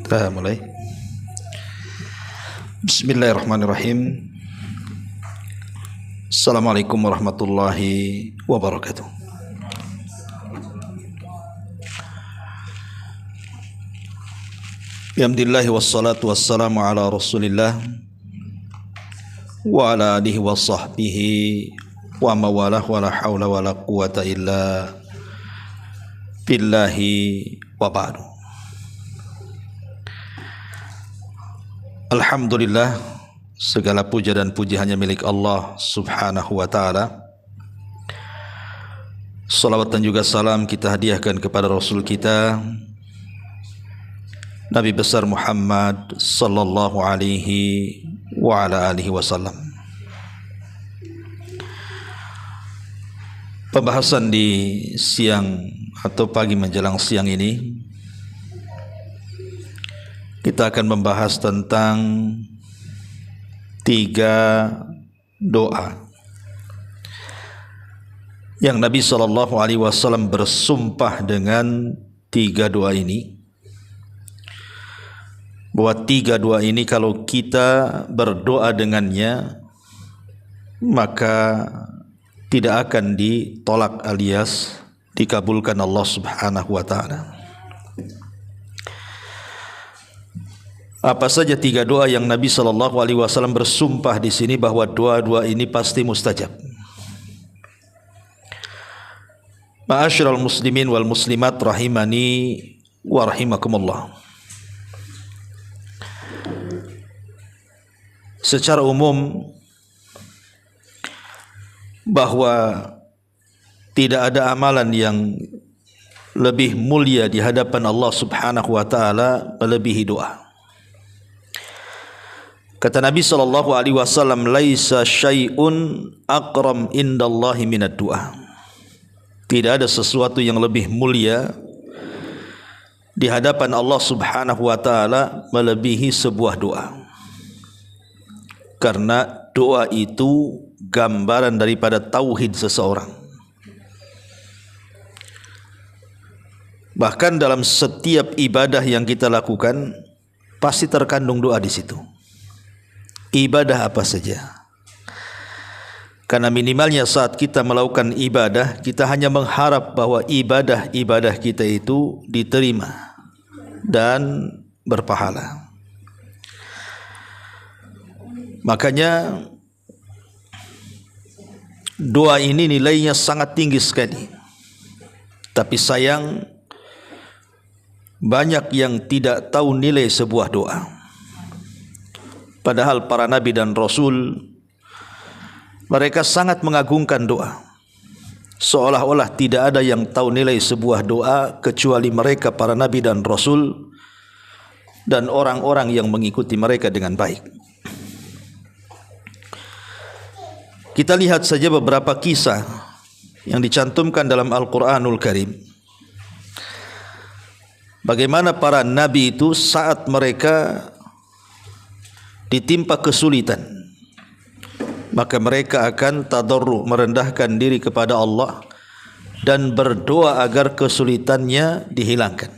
Kita mulai. Bismillahirrahmanirrahim. Assalamualaikum warahmatullahi wabarakatuh. Alhamdulillah wassalatu wassalamu ala Rasulillah wa ala alihi wa sahbihi wa mawalah wa la hawla wa la quwata illa billahi wa ba'du. Alhamdulillah, segala puja dan puji hanya milik Allah subhanahu wa ta'ala. Salawat dan juga salam kita hadiahkan kepada Rasul kita Nabi besar Muhammad sallallahu alaihi wa ala alihi wasallam. Pembahasan di siang atau pagi menjelang siang ini, kita akan membahas tentang 3 doa yang Nabi SAW bersumpah dengan 3 doa ini, bahwa 3 doa ini kalau kita berdoa dengannya maka tidak akan ditolak alias dikabulkan Allah Subhanahu wa ta'ala. Apa saja 3 doa yang Nabi SAW bersumpah di sini bahwa doa-doa ini pasti mustajab. Ma'asyiral muslimin wal muslimat rahimani wa rahimakumullah. Secara umum bahwa tidak ada amalan yang lebih mulia di hadapan Allah Subhanahu wa ta'ala melebihi doa. Kata Nabi SAW, laisa syai'un akram indallahi minad du'a. Tidak ada sesuatu yang lebih mulia di hadapan Allah Subhanahu wa ta'ala melebihi sebuah doa. Karena doa itu gambaran daripada tauhid seseorang. Bahkan dalam setiap ibadah yang kita lakukan pasti terkandung doa di situ. Ibadah apa saja. Karena minimalnya saat kita melakukan ibadah, kita hanya mengharap bahwa ibadah-ibadah kita itu diterima dan berpahala. Makanya doa ini nilainya sangat tinggi sekali. Tapi sayang, banyak yang tidak tahu nilai sebuah doa. Padahal para nabi dan rasul, mereka sangat mengagungkan doa. Seolah-olah tidak ada yang tahu nilai sebuah doa kecuali mereka para nabi dan rasul dan orang-orang yang mengikuti mereka dengan baik. Kita lihat saja beberapa kisah yang dicantumkan dalam Al-Quranul Karim. Bagaimana para nabi itu saat mereka ditimpa kesulitan, maka mereka akan tadarru, merendahkan diri kepada Allah dan berdoa agar kesulitannya dihilangkan.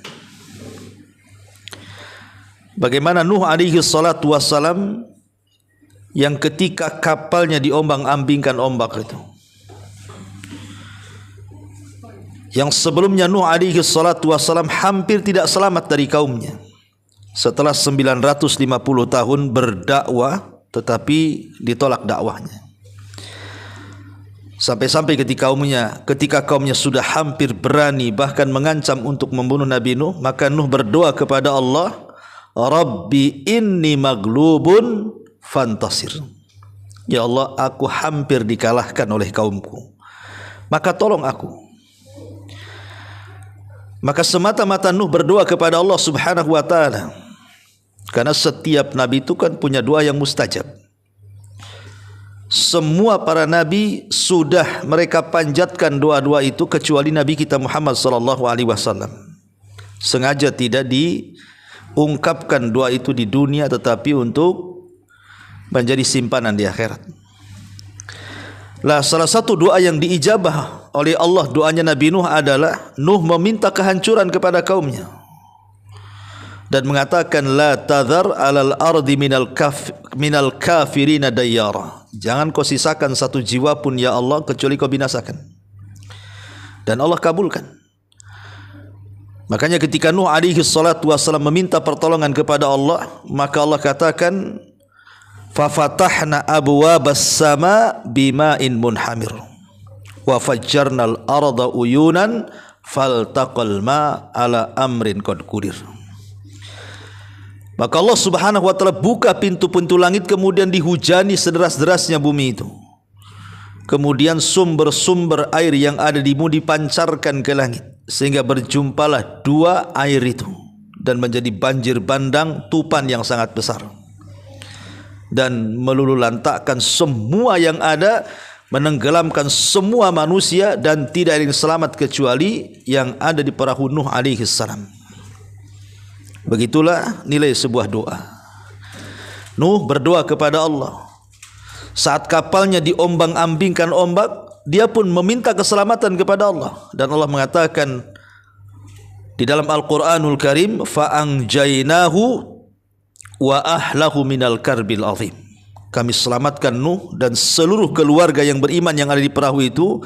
Bagaimana Nuh alaihi salatu wassalam yang ketika kapalnya diombang-ambingkan ombak itu, yang sebelumnya Nuh alaihi salatu wassalam hampir tidak selamat dari kaumnya. Setelah 950 tahun berdakwah, tetapi ditolak dakwahnya. Sampai-sampai ketika kaumnya sudah hampir berani bahkan mengancam untuk membunuh Nabi Nuh, maka Nuh berdoa kepada Allah, Rabbi inni maglubun fantasir. Ya Allah, aku hampir dikalahkan oleh kaumku, maka tolong aku. Maka semata-mata Nuh berdoa kepada Allah Subhanahu wa ta'ala. Karena setiap nabi itu kan punya doa yang mustajab. Semua para nabi sudah mereka panjatkan doa-doa itu kecuali Nabi kita Muhammad sallallahu alaihi wasallam. Sengaja tidak diungkapkan doa itu di dunia, tetapi untuk menjadi simpanan di akhirat. Lah, salah satu doa yang diijabah oleh Allah, doanya Nabi Nuh adalah Nuh meminta kehancuran kepada kaumnya. dan mengatakan la tadhar 'alal ardi minal kafirina dayyara. Jangan kau sisakan satu jiwa pun ya Allah kecuali kau binasakan. Dan Allah kabulkan. Makanya ketika Nuh alaihi salatu wassalam meminta pertolongan kepada Allah, maka Allah katakan fa fatahna abwabas sama bima'in munhamir wa fajjarnal arda uyunan faltaqal ma ala amrin qad qudir. Maka Allah Subhanahu wa taala buka pintu-pintu langit, kemudian dihujani sederas-derasnya bumi itu. Kemudian sumber-sumber air yang ada di bumi dipancarkan ke langit, sehingga berjumpalah dua air itu dan menjadi banjir bandang tupan yang sangat besar dan meluluhlantakkan semua yang ada, menenggelamkan semua manusia, dan tidak ada yang selamat kecuali yang ada di perahu Nuh alaihi salam. Begitulah nilai sebuah doa. Nuh berdoa kepada Allah. Saat kapalnya diombang-ambingkan ombak, dia pun meminta keselamatan kepada Allah, dan Allah mengatakan di dalam Al-Qur'anul Karim, fa'anjainahu wa ahlahu minal karbil azim. Kami selamatkan Nuh dan seluruh keluarga yang beriman yang ada di perahu itu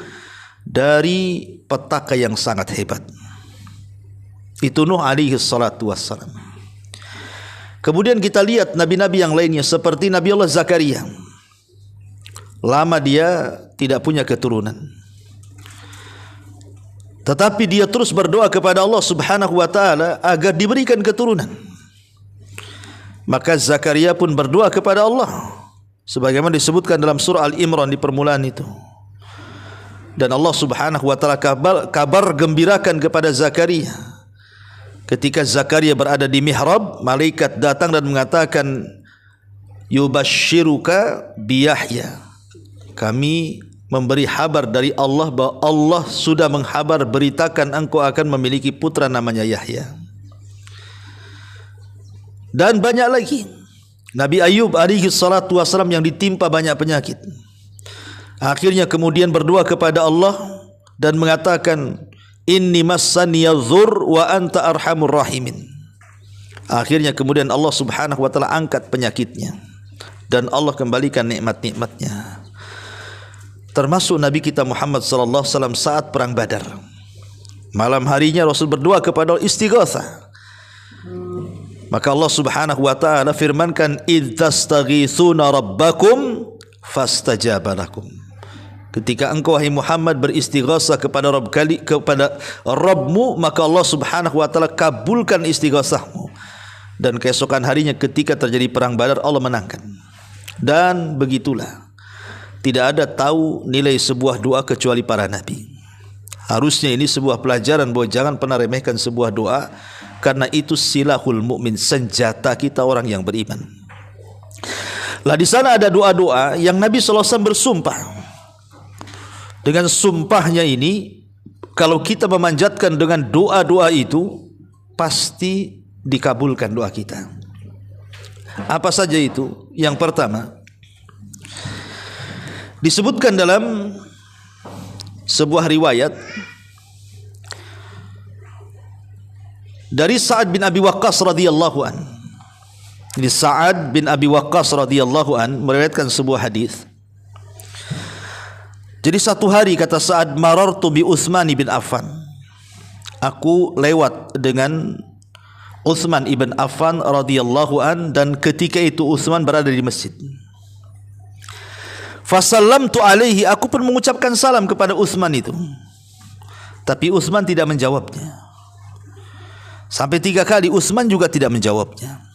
dari petaka yang sangat hebat. Itu Nuh alaihi salatu wassalam. Kemudian kita lihat nabi-nabi yang lainnya seperti Nabi Allah Zakaria. Lama dia tidak punya keturunan, tetapi dia terus berdoa kepada Allah Subhanahu wa taala agar diberikan keturunan. Maka Zakaria pun berdoa kepada Allah sebagaimana disebutkan dalam surah Al-Imran di permulaan itu. Dan Allah Subhanahu wa taala kabar gembirakan kepada Zakaria. Ketika Zakaria berada di mihrab, malaikat datang dan mengatakan, yubashiruka biyahya. Kami memberi kabar dari Allah bahwa Allah sudah menghabar beritakan engkau akan memiliki putra namanya Yahya. Dan banyak lagi. Nabi Ayub alaihi salatu wassalam yang ditimpa banyak penyakit, akhirnya kemudian berdoa kepada Allah dan mengatakan, inni massaniyadh-dhurr wa anta arhamur rahimin. Akhirnya kemudian Allah Subhanahu wa taala angkat penyakitnya dan Allah kembalikan nikmat-nikmatnya. Termasuk Nabi kita Muhammad sallallahu alaihi wasallam saat perang Badar. Malam harinya Rasul berdoa kepada Allah istighatsah. Maka Allah Subhanahu wa taala firmankan, idz tastaghitsuna rabbakum fastajaba lakum. Ketika engkau wahai Muhammad beristighatsah kepada Rabbmu, maka Allah Subhanahu wa taala kabulkan istighatsahmu. Dan keesokan harinya ketika terjadi perang Badar, Allah menangkan. Dan begitulah, tidak ada tahu nilai sebuah doa kecuali para nabi. Harusnya ini sebuah pelajaran bahwa jangan pernah remehkan sebuah doa, karena itu silahul mukmin, senjata kita orang yang beriman. Lah di sana ada doa-doa yang Nabi sallallahu alaihi wasallam bersumpah. Dengan sumpahnya ini, kalau kita memanjatkan dengan doa-doa itu, pasti dikabulkan doa kita. Apa saja itu? Yang pertama, disebutkan dalam sebuah riwayat dari Sa'ad bin Abi Waqqas radhiyallahu an. Ini Sa'ad bin Abi Waqqas radhiyallahu an meriwayatkan sebuah hadis. Jadi satu hari kata Sa'ad, marartu bi Utsman bin Affan. Aku lewat dengan Utsman ibn Affan radhiyallahu an, dan ketika itu Utsman berada di masjid. Fasallamtu alaihi, aku pun mengucapkan salam kepada Utsman itu. Tapi Utsman tidak menjawabnya. Sampai 3 kali Utsman juga tidak menjawabnya.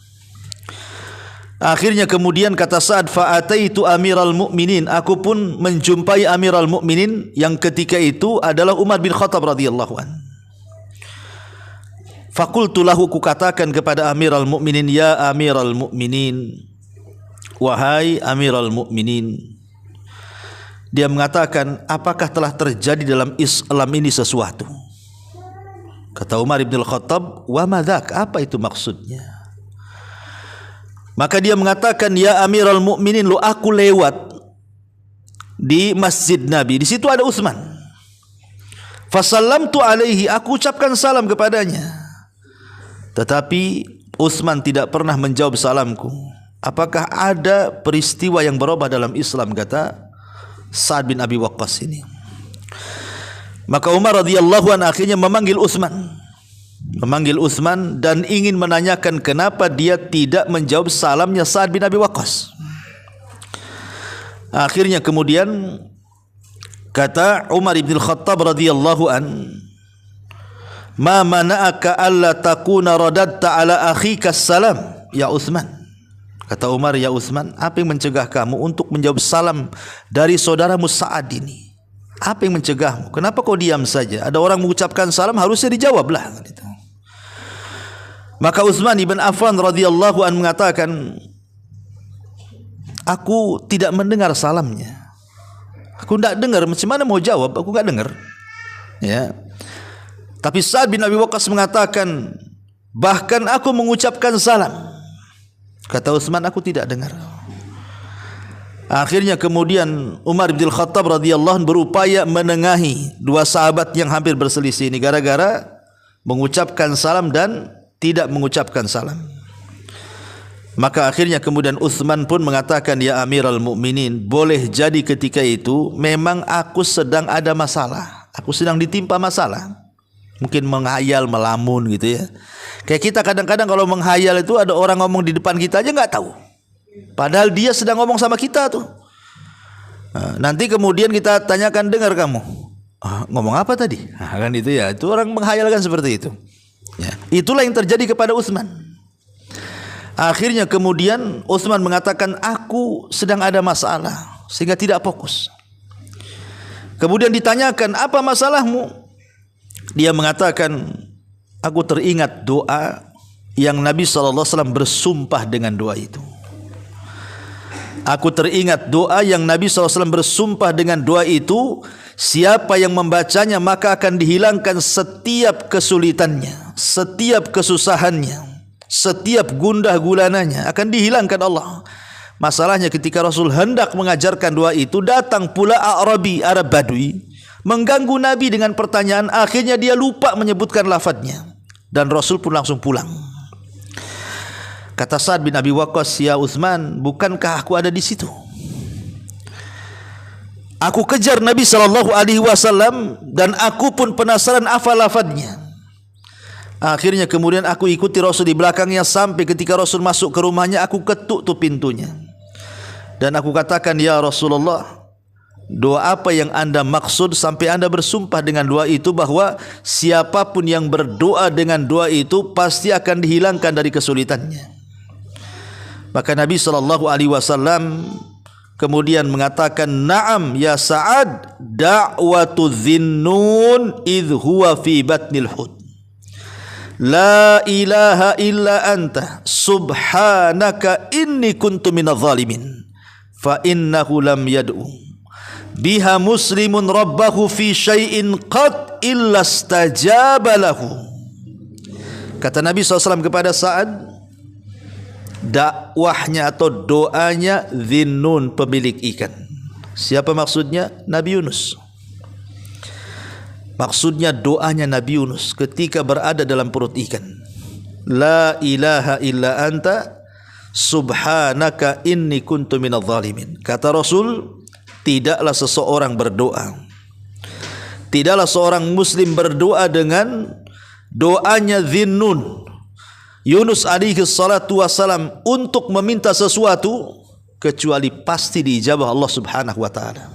Akhirnya kemudian kata Sa'ad, fa'ataitu amiral mu'minin, aku pun menjumpai amiral mu'minin yang ketika itu adalah Umar bin Khattab radhiyallahu an. Faqultu lahu, ku katakan kepada amiral mu'minin, ya amiral mu'minin, wahai amiral mu'minin. Dia mengatakan, apakah telah terjadi dalam Islam ini sesuatu? Kata Umar bin Khattab, wa madzak, apa itu maksudnya? Maka dia mengatakan, ya amiral mu'minin, lu aku lewat di masjid Nabi, di situ ada Utsman. Fasallamtu alaihi, aku ucapkan salam kepadanya. Tetapi Utsman tidak pernah menjawab salamku. Apakah ada peristiwa yang berubah dalam Islam, kata Sa'ad bin Abi Waqqas ini. Maka Umar radhiyallahu anhu akhirnya memanggil Utsman dan ingin menanyakan kenapa dia tidak menjawab salamnya Sa'ad bin Abi Waqqas. Akhirnya kemudian kata Umar bin Khattab radhiyallahu anhu, "Ma mana'aka alla takuna radadta ala akhika salam ya Utsman." Kata Umar, "Ya Utsman, apa yang mencegah kamu untuk menjawab salam dari saudaramu Sa'ad ini? Apa yang mencegahmu? Kenapa kau diam saja? Ada orang mengucapkan salam, harusnya dijawablah." Gitu. Maka Utsman ibn Affan radhiyallahu anhu mengatakan, "Aku tidak mendengar salamnya. Aku tidak dengar. Macam mana mau jawab? Aku tidak dengar." Ya. Tapi Sa'ad bin Abi Waqqas mengatakan, "Bahkan aku mengucapkan salam." Kata Utsman, "Aku tidak dengar." Akhirnya kemudian Umar bin Khattab radhiyallahu anhu berupaya menengahi dua sahabat yang hampir berselisih ini gara-gara mengucapkan salam dan tidak mengucapkan salam. Maka akhirnya kemudian Utsman pun mengatakan, "Ya Amirul Mukminin, boleh jadi ketika itu memang aku sedang ada masalah. Aku sedang ditimpa masalah. Mungkin menghayal, melamun gitu ya. Kayak kita kadang-kadang kalau menghayal itu ada orang ngomong di depan kita aja nggak tahu. Padahal dia sedang ngomong sama kita tuh. Nanti kemudian kita tanyakan, dengar kamu ngomong apa tadi? Kan itu ya. Itu orang menghayalkan seperti itu. Ya. Itulah yang terjadi kepada Utsman. Akhirnya kemudian Utsman mengatakan, "Aku sedang ada masalah," sehingga tidak fokus. Kemudian ditanyakan, "Apa masalahmu?" Dia mengatakan, "Aku teringat doa yang Nabi SAW bersumpah dengan doa itu. Aku teringat doa yang Nabi SAW bersumpah dengan doa itu. Siapa yang membacanya maka akan dihilangkan setiap kesulitannya, setiap kesusahannya, setiap gundah gulananya akan dihilangkan Allah." Masalahnya ketika Rasul hendak mengajarkan doa itu, datang pula Arabi, Arab Badui, mengganggu Nabi dengan pertanyaan. Akhirnya dia lupa menyebutkan lafadznya dan Rasul pun langsung pulang. Kata Sa'ad bin Abi Waqqas, "Ya Utsman, bukankah aku ada di situ? Aku kejar Nabi SAW dan aku pun penasaran apa lafadznya. Akhirnya kemudian aku ikuti Rasul di belakangnya sampai ketika Rasul masuk ke rumahnya, aku ketuk tuh pintunya. Dan aku katakan, 'Ya Rasulullah, doa apa yang Anda maksud sampai Anda bersumpah dengan doa itu bahwa siapapun yang berdoa dengan doa itu pasti akan dihilangkan dari kesulitannya?' Maka Nabi SAW kemudian mengatakan, 'Na'am ya Sa'ad, da'watu Dhinnun idh huwa fi batnil hut. La ilaha illa anta subhanaka inni kuntu minadh dhalimin fa innahu lam yad'u biha muslimun rabbahu fi syai'in qad illa istajaba lahu.'" Kata Nabi SAW kepada Sa'ad, dakwahnya atau doanya Dhinnun, pemilik ikan. Siapa maksudnya? Nabi Yunus. Maksudnya doanya Nabi Yunus ketika berada dalam perut ikan. La ilaha illa anta subhanaka inni kuntu minadh dhalimin. Kata Rasul, tidaklah seseorang berdoa, tidaklah seorang muslim berdoa dengan doanya Dhinnun, Yunus alaihi salatu wassalam, untuk meminta sesuatu kecuali pasti diijabah Allah Subhanahu wa taala.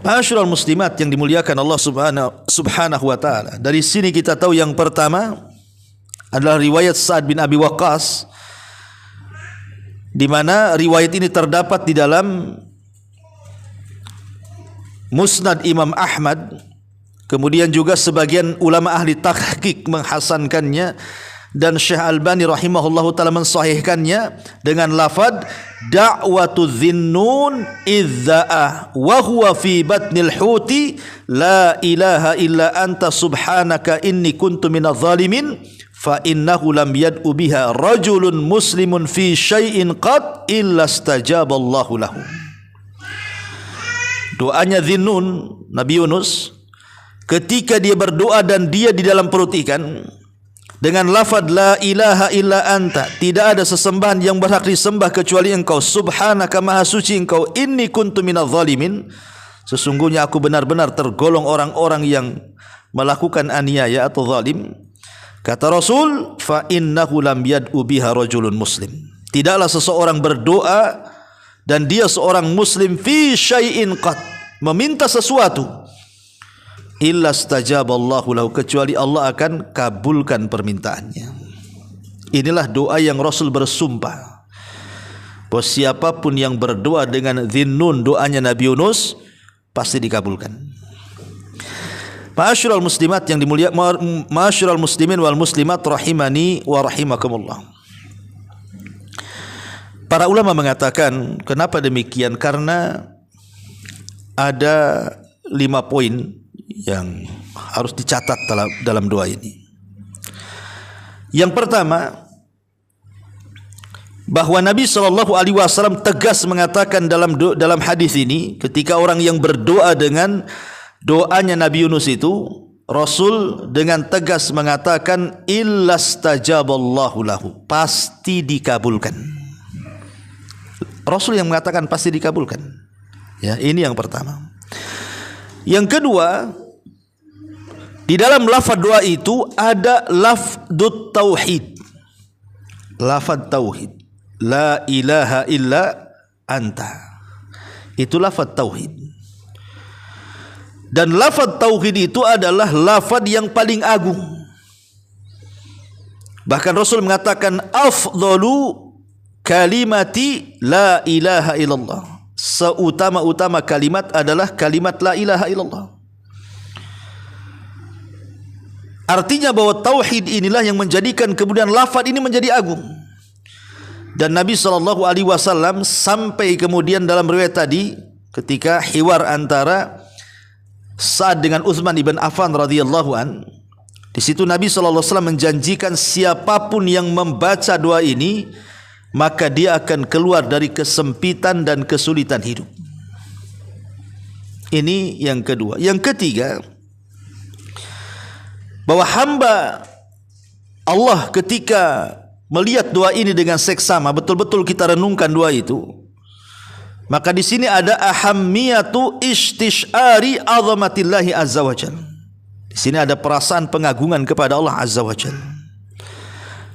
Ma'asyiral muslimat yang dimuliakan Allah Subhanahu wa taala. Dari sini kita tahu yang pertama adalah riwayat Sa'ad bin Abi Waqqas, di mana riwayat ini terdapat di dalam Musnad Imam Ahmad. Kemudian juga sebagian ulama ahli tahqiq menghasankannya dan Syekh Albani rahimahullahu taala mensahihkannya dengan lafaz da'watu Dhinnun idza'a wa huwa fi batnil huti la ilaha illa anta subhanaka inni kuntu minadh dhalimin fa innahu lam yad'u biha rajulun muslimun fi syai'in qad illa istajaballahu lahu. Doanya Dhinnun, Nabi Yunus, ketika dia berdoa dan dia di dalam perut ikan, dengan lafaz la ilaha illa anta, tidak ada sesembahan yang berhak disembah kecuali engkau, subhanaka maha suci engkau, inni kuntu minadh dhalimin, sesungguhnya aku benar-benar tergolong orang-orang yang melakukan aniaya atau zalim. Kata Rasul, fa innahu lam yad'u biha rajulun muslim, tidaklah seseorang berdoa dan dia seorang muslim fi syai'in qat, meminta sesuatu, illa stajaballahu lahu, kecuali Allah akan kabulkan permintaannya. Inilah doa yang Rasul bersumpah bahwa siapapun yang berdoa dengan Dhinnun, doanya Nabi Yunus, pasti dikabulkan. Ma'asyiral muslimat yang dimuliakan, ma'asyiral muslimin wal muslimat rahimani wa rahimakumullah. Para ulama mengatakan kenapa demikian, karena ada 5 poin yang harus dicatat dalam doa ini. Yang pertama, bahwa Nabi SAW tegas mengatakan dalam hadis ini, ketika orang yang berdoa dengan doanya Nabi Yunus itu, Rasul dengan tegas mengatakan illastajaballahu lahu, pasti dikabulkan. Rasul yang mengatakan pasti dikabulkan. Ya, ini yang pertama. Yang kedua, di dalam lafaz doa itu ada lafdut tauhid. Lafaz tauhid. La ilaha illa anta. Itu lafaz tauhid. Dan lafaz tauhid itu adalah lafaz yang paling agung. Bahkan Rasul mengatakan afdalu kalimati la ilaha illallah. Seutama-utama kalimat adalah kalimat la ilaha illallah. Artinya bahwa tauhid inilah yang menjadikan kemudian lafaz ini menjadi agung. Dan Nabi SAW sampai kemudian dalam riwayat tadi, ketika hiwar antara Sa'ad dengan Utsman ibn Affan radhiyallahu an, di situ Nabi SAW menjanjikan siapapun yang membaca doa ini, maka dia akan keluar dari kesempitan dan kesulitan hidup. Ini yang kedua. Yang ketiga, bahwa hamba Allah ketika melihat doa ini dengan seksama, betul-betul kita renungkan doa itu, maka di sini ada ahammiyatu istishari azamatillahi azza wajalla. Di sini ada perasaan pengagungan kepada Allah azza wajalla.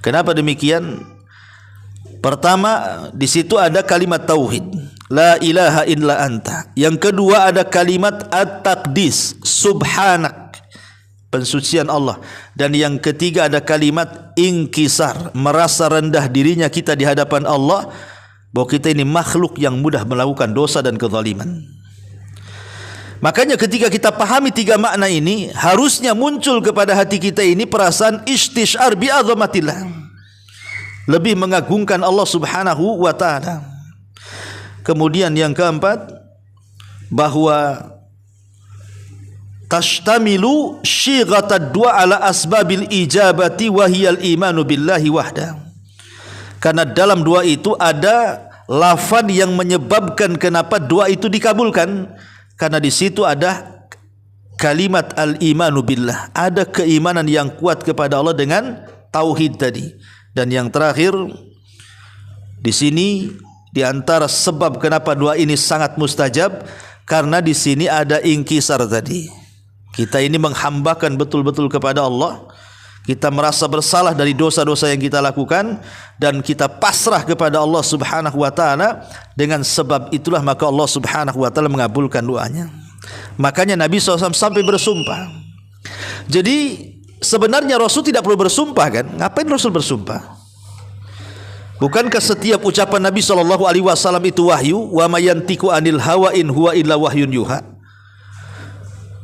Kenapa demikian? Pertama, di situ ada kalimat tauhid, la ilaha illa anta. Yang kedua ada kalimat at-taqdis, subhanak, pensucian Allah. Dan yang ketiga ada kalimat inkisar, merasa rendah dirinya kita di hadapan Allah, bahwa kita ini makhluk yang mudah melakukan dosa dan kezaliman. Makanya ketika kita pahami 3 makna ini, harusnya muncul kepada hati kita ini perasaan istishar bi azamatillah, lebih mengagungkan Allah Subhanahu wa taala. Kemudian yang keempat, bahwa tashtamilu syighatad du'a ala asbabil ijabati wa hiyal imanu billahi wahda. Karena dalam doa itu ada lafaz yang menyebabkan kenapa doa itu dikabulkan, karena di situ ada kalimat al-imanu billah, ada keimanan yang kuat kepada Allah dengan tauhid tadi. Dan yang terakhir, di sini di antara sebab kenapa doa ini sangat mustajab, karena di sini ada inkisar tadi. Kita ini menghambakan betul-betul kepada Allah. Kita merasa bersalah dari dosa-dosa yang kita lakukan, dan kita pasrah kepada Allah Subhanahu wa taala. Dengan sebab itulah maka Allah Subhanahu wa taala mengabulkan doanya. Makanya Nabi SAW sampai bersumpah. Jadi sebenarnya Rasul tidak perlu bersumpah kan? Ngapain Rasul bersumpah? Bukankah setiap ucapan Nabi SAW itu wahyu? Wa mayantiku anil hawa in huwa illa wahyun yuha.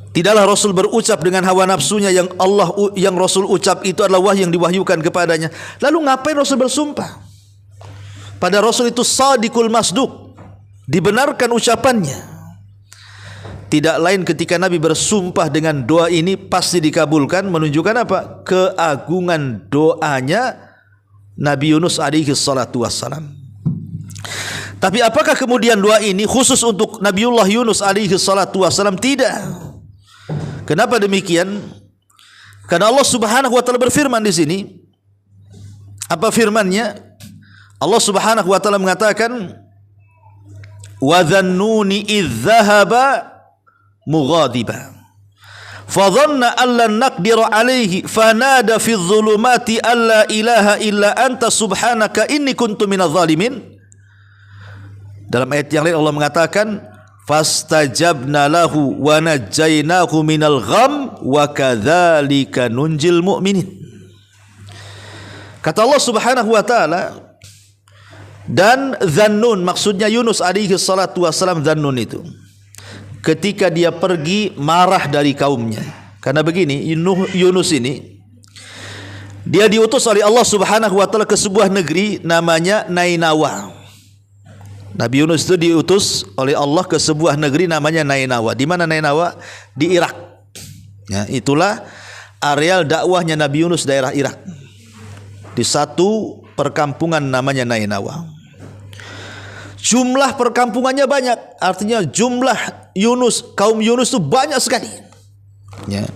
Tidaklah Rasul berucap dengan hawa nafsunya, yang Rasul ucap itu adalah wahyu yang diwahyukan kepadanya. Lalu ngapain Rasul bersumpah? Pada Rasul itu sadiqul masduq, dibenarkan ucapannya. Tidak lain ketika Nabi bersumpah dengan doa ini pasti dikabulkan, menunjukkan apa? Keagungan doanya Nabi Yunus alaihi salatu wassalam. Tapi apakah kemudian doa ini khusus untuk Nabiullah Yunus alaihi salatu wassalam? Tidak. Kenapa demikian? Karena Allah Subhanahu wa taala berfirman di sini. Apa firman-Nya? Allah Subhanahu wa taala mengatakan, "Wa dhannuni idz dhahaba mughadiban. Fadhanna an lan naqdira alaihi fanada fi dhulumati alla ilaha illa anta subhanaka inni kuntu minadh dhalimin." Dalam ayat yang lain Allah mengatakan, "Fastajabna lahu wa najjaynahu minal gham wa kadzalika nunjil mu'minin." Kata Allah Subhanahu wa taala, dan Dhannun, maksudnya Yunus alaihi salatu wassalam. Dhannun itu ketika dia pergi marah dari kaumnya. Karena begini, Yunus ini dia diutus oleh Allah Subhanahu wa taala ke sebuah negeri namanya Nainawa. Nabi Yunus itu diutus oleh Allah ke sebuah negeri namanya Nainawa. Di mana Nainawa? Di Irak. Ya, itulah areal dakwahnya Nabi Yunus, daerah Irak. Di satu perkampungan namanya Nainawa. Jumlah perkampungannya banyak, artinya jumlah kaum Yunus itu banyak sekali. Ya.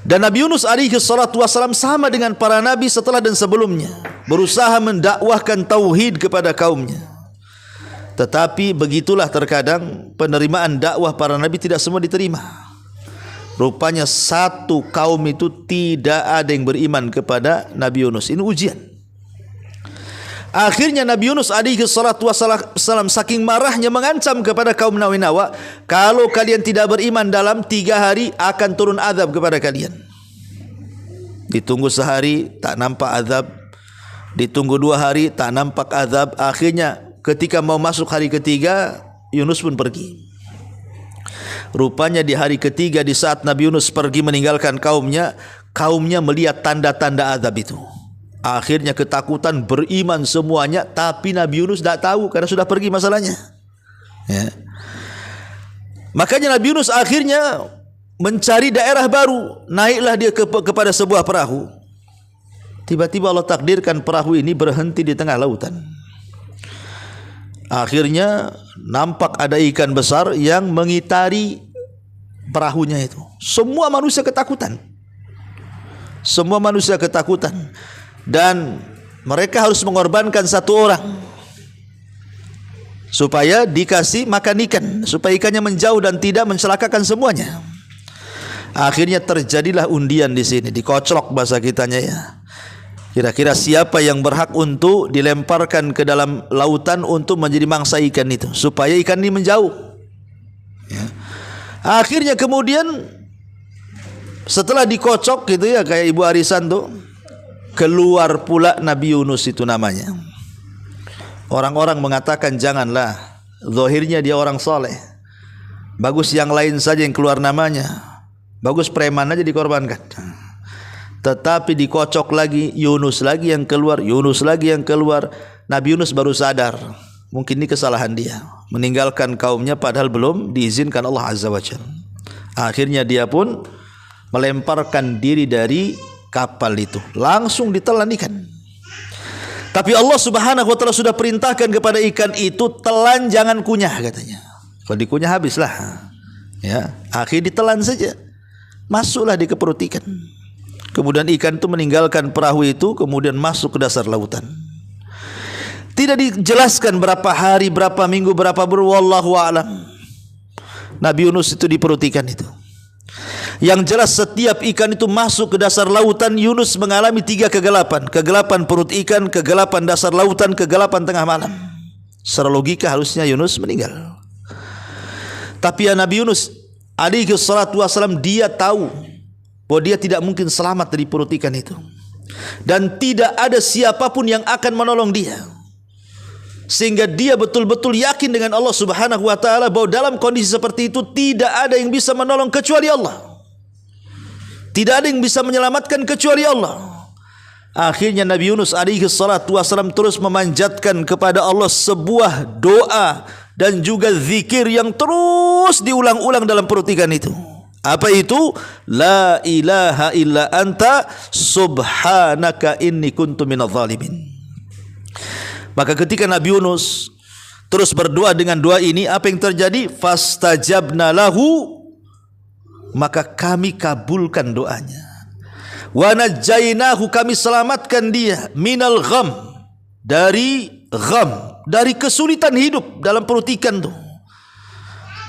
Dan Nabi Yunus alaihi salatu wassalam sama dengan para nabi setelah dan sebelumnya, berusaha mendakwahkan tauhid kepada kaumnya. Tetapi begitulah terkadang penerimaan dakwah para nabi tidak semua diterima. Rupanya satu kaum itu tidak ada yang beriman kepada Nabi Yunus. Ini ujian. Akhirnya Nabi Yunus alaihi salatu wassalam saking marahnya mengancam kepada kaum Nainawa, kalau kalian tidak beriman dalam 3 hari akan turun azab kepada kalian. Ditunggu sehari tak nampak azab, ditunggu 2 hari tak nampak azab. Akhirnya ketika mau masuk hari ketiga, Yunus pun pergi. Rupanya di hari ketiga, di saat Nabi Yunus pergi meninggalkan kaumnya melihat tanda-tanda azab itu. Akhirnya ketakutan, beriman semuanya, tapi Nabi Yunus tidak tahu karena sudah pergi masalahnya. Ya. Makanya Nabi Yunus akhirnya mencari daerah baru. Naiklah dia kepada sebuah perahu. Tiba-tiba Allah takdirkan perahu ini berhenti di tengah lautan. Akhirnya nampak ada ikan besar yang mengitari perahunya itu. Semua manusia ketakutan. Semua manusia ketakutan. Dan mereka harus mengorbankan satu orang supaya dikasih makan ikan, supaya ikannya menjauh dan tidak mencelakakan semuanya. Akhirnya terjadilah undian di sini, dikoclok bahasa kitanya ya. Kira-kira siapa yang berhak untuk dilemparkan ke dalam lautan untuk menjadi mangsa ikan itu, supaya ikan ini menjauh. Ya. Akhirnya kemudian setelah dikocok gitu ya, kayak Ibu Arisan tuh, keluar pula Nabi Yunus itu namanya. Orang-orang mengatakan janganlah, zahirnya dia orang soleh, bagus yang lain saja yang keluar namanya, bagus preman aja dikorbankan. Tetapi dikocok lagi, Yunus lagi yang keluar, Yunus lagi yang keluar. Nabi Yunus baru sadar, mungkin ini kesalahan dia, meninggalkan kaumnya padahal belum diizinkan Allah Azza wa Jalla. Akhirnya dia pun melemparkan diri dari kapal itu, langsung ditelan ikan. Tapi Allah Subhanahu wa taala sudah perintahkan kepada ikan itu, telan jangan kunyah katanya. Kalau dikunyah habislah. Ya, akhirnya ditelan saja. Masuklah di perut ikan. Kemudian ikan itu meninggalkan perahu itu, kemudian masuk ke dasar lautan. Tidak dijelaskan berapa hari, berapa minggu, berapa bulan, wallahu a'lam. Nabi Yunus itu di perut ikan itu. Yang jelas setiap ikan itu masuk ke dasar lautan, Yunus mengalami 3 kegelapan. Kegelapan perut ikan, kegelapan dasar lautan, kegelapan tengah malam. Secara logika harusnya Yunus meninggal. Tapi ya Nabi Yunus alaihi salatu wassalam, dia tahu bahwa dia tidak mungkin selamat dari perut ikan itu. Dan tidak ada siapapun yang akan menolong dia. Sehingga dia betul-betul yakin dengan Allah Subhanahu wa taala bahwa dalam kondisi seperti itu tidak ada yang bisa menolong kecuali Allah. Tidak ada yang bisa menyelamatkan kecuali Allah. Akhirnya Nabi Yunus alaihi salatu wassalam terus memanjatkan kepada Allah sebuah doa dan juga zikir yang terus diulang-ulang dalam perut ikan itu. Apa itu? La ilaha illa anta subhanaka inni kuntu minadh dhalimin. Maka ketika Nabi Yunus terus berdoa dengan doa ini, apa yang terjadi? Fastajabna lahu, maka kami kabulkan doanya. Wa najjainahu, kami selamatkan dia, minal gham, dari gham, dari kesulitan hidup dalam perut ikan tuh.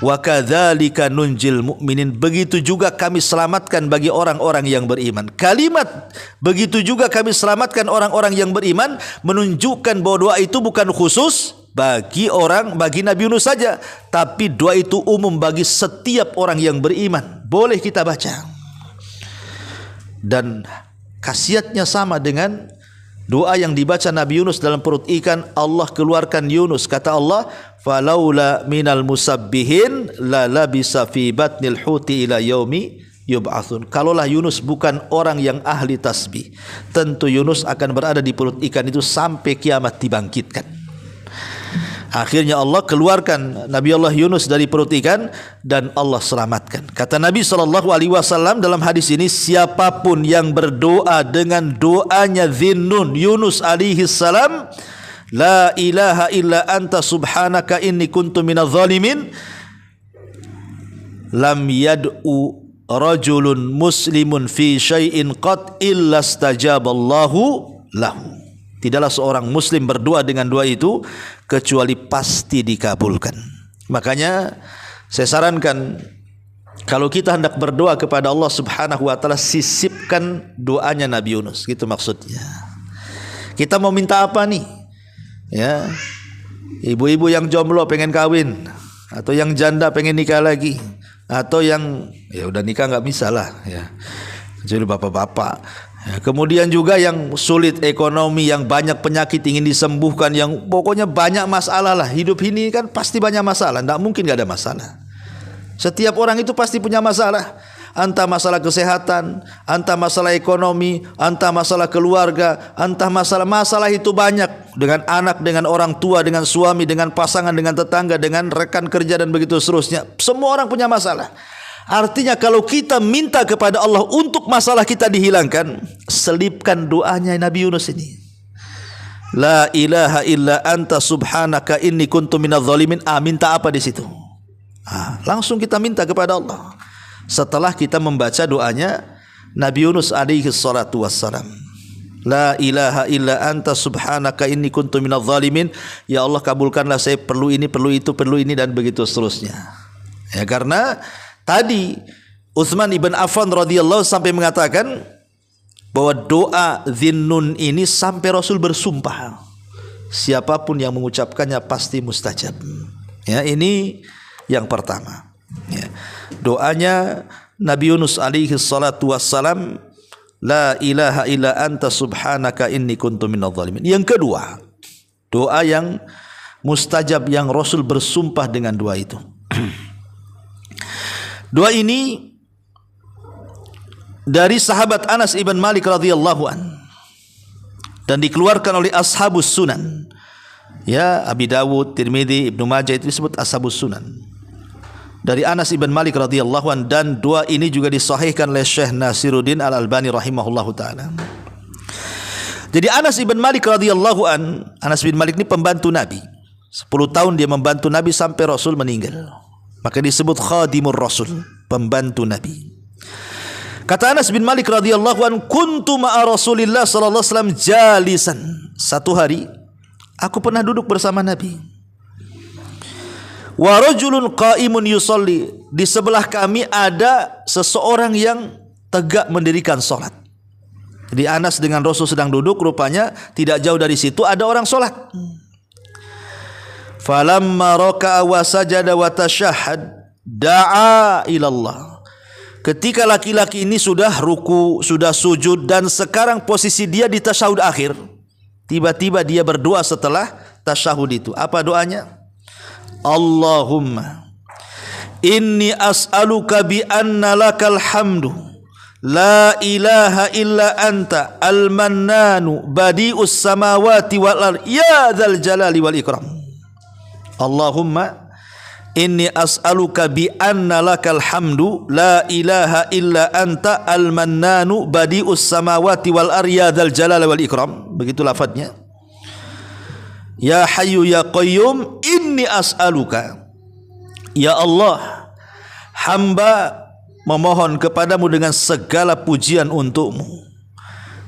Wa kadzalika nunjil mu'minin, begitu juga kami selamatkan bagi orang-orang yang beriman. Kalimat begitu juga kami selamatkan orang-orang yang beriman menunjukkan bahwa doa itu bukan khusus bagi Nabi Yunus saja, tapi doa itu umum bagi setiap orang yang beriman. Boleh kita baca. Dan khasiatnya sama dengan doa yang dibaca Nabi Yunus dalam perut ikan. Allah keluarkan Yunus, kata Allah, falaula minal musabbihin la labisa fi batnil huti ila yaumi yub'atsun. Kalaulah Yunus bukan orang yang ahli tasbih, tentu Yunus akan berada di perut ikan itu sampai kiamat dibangkitkan. Akhirnya Allah keluarkan Nabi Allah Yunus dari perut ikan dan Allah selamatkan. Kata Nabi SAW dalam hadis ini, siapapun yang berdoa dengan doanya Dhinnun Yunus alaihi salam, la ilaha illa anta subhanaka inni kuntu minadh dhalimin, lam yad'u rajulun muslimun fi syai'in qad illa stajaballahu lahu. Tidaklah seorang muslim berdoa dengan doa itu kecuali pasti dikabulkan. Makanya saya sarankan, kalau kita hendak berdoa kepada Allah Subhanahu wa taala, sisipkan doanya Nabi Yunus, gitu maksudnya. Kita mau minta apa nih? Ya. Ibu-ibu yang jomblo pengen kawin, atau yang janda pengen nikah lagi, atau yang ya udah nikah nggak bisa lah, ya. Jadi bapak-bapak. Ya, kemudian juga yang sulit ekonomi, yang banyak penyakit ingin disembuhkan, yang pokoknya banyak masalah lah. Hidup ini kan pasti banyak masalah, tidak mungkin gak ada masalah. Setiap orang itu pasti punya masalah. Entah masalah kesehatan, entah masalah ekonomi, entah masalah keluarga, entah masalah itu banyak. Dengan anak, dengan orang tua, dengan suami, dengan pasangan, dengan tetangga, dengan rekan kerja dan begitu seterusnya. Semua orang punya masalah. Artinya kalau kita minta kepada Allah untuk masalah kita dihilangkan, selipkan doanya Nabi Yunus ini. La ilaha illa anta subhanaka inni kuntu minadh dhalimin. Minta apa di situ? Langsung kita minta kepada Allah. Setelah kita membaca doanya Nabi Yunus alaihi salatu wassalam. La ilaha illa anta subhanaka inni kuntu minadh dhalimin. Ya Allah, kabulkanlah saya perlu ini, perlu itu, perlu ini, dan begitu seterusnya. Ya, karena tadi Utsman ibn Affan radhiyallahu sampai mengatakan bahwa doa Dhinnun ini sampai Rasul bersumpah, siapapun yang mengucapkannya pasti mustajab. Ya, ini yang pertama. Ya. Doanya Nabi Yunus alaihi salatu wassalam, la ilaha illa anta subhanaka inni kuntu minadh dhalimin. Yang kedua, doa yang mustajab yang Rasul bersumpah dengan doa itu. Doa ini dari sahabat Anas ibn Malik radhiyallahu an dan dikeluarkan oleh ashabus sunan. Ya, Abi Dawud, Tirmidzi, Ibnu Majah itu disebut ashabus sunan. Dari Anas ibn Malik radhiyallahu an, dan doa ini juga disahihkan oleh Syekh Nasiruddin Al-Albani rahimahullahu taala. Jadi Anas ibn Malik radhiyallahu an, Anas bin Malik ini pembantu Nabi. 10 tahun dia membantu Nabi sampai Rasul meninggal. Maka disebut khadimur Rasul, pembantu Nabi. Kata Anas bin Malik radhiyallahu an, kuntu ma'a Rasulillah sallallahu alaihi wasallam jalisan. Satu hari aku pernah duduk bersama Nabi. Wa rajulun qa'imun yusalli. Di sebelah kami ada seseorang yang tegak mendirikan salat. Jadi Anas dengan Rasul sedang duduk, rupanya tidak jauh dari situ ada orang salat. Falamma raka'a wa sajada wa tashahhad da'a ila Allah. Ketika laki-laki ini sudah ruku, sudah sujud, dan sekarang posisi dia di tasyahud akhir, tiba-tiba dia berdoa setelah tasyahud itu. Apa doanya? Allahumma inni as'aluka bi anna lakal hamdu la ilaha illa anta al-mannanu badi'us samawati wal ard ya dzal jalali wal ikram. Allahumma inni as'aluka bi anna lakal hamdu la ilaha illa anta al-mannanu badi'us samawati wal ard ya dzal jalali wal ikram. Begitu lafadznya. Ya Hayyu ya Qayyum inni as'aluka. Ya Allah, hamba memohon kepadamu dengan segala pujian untukmu.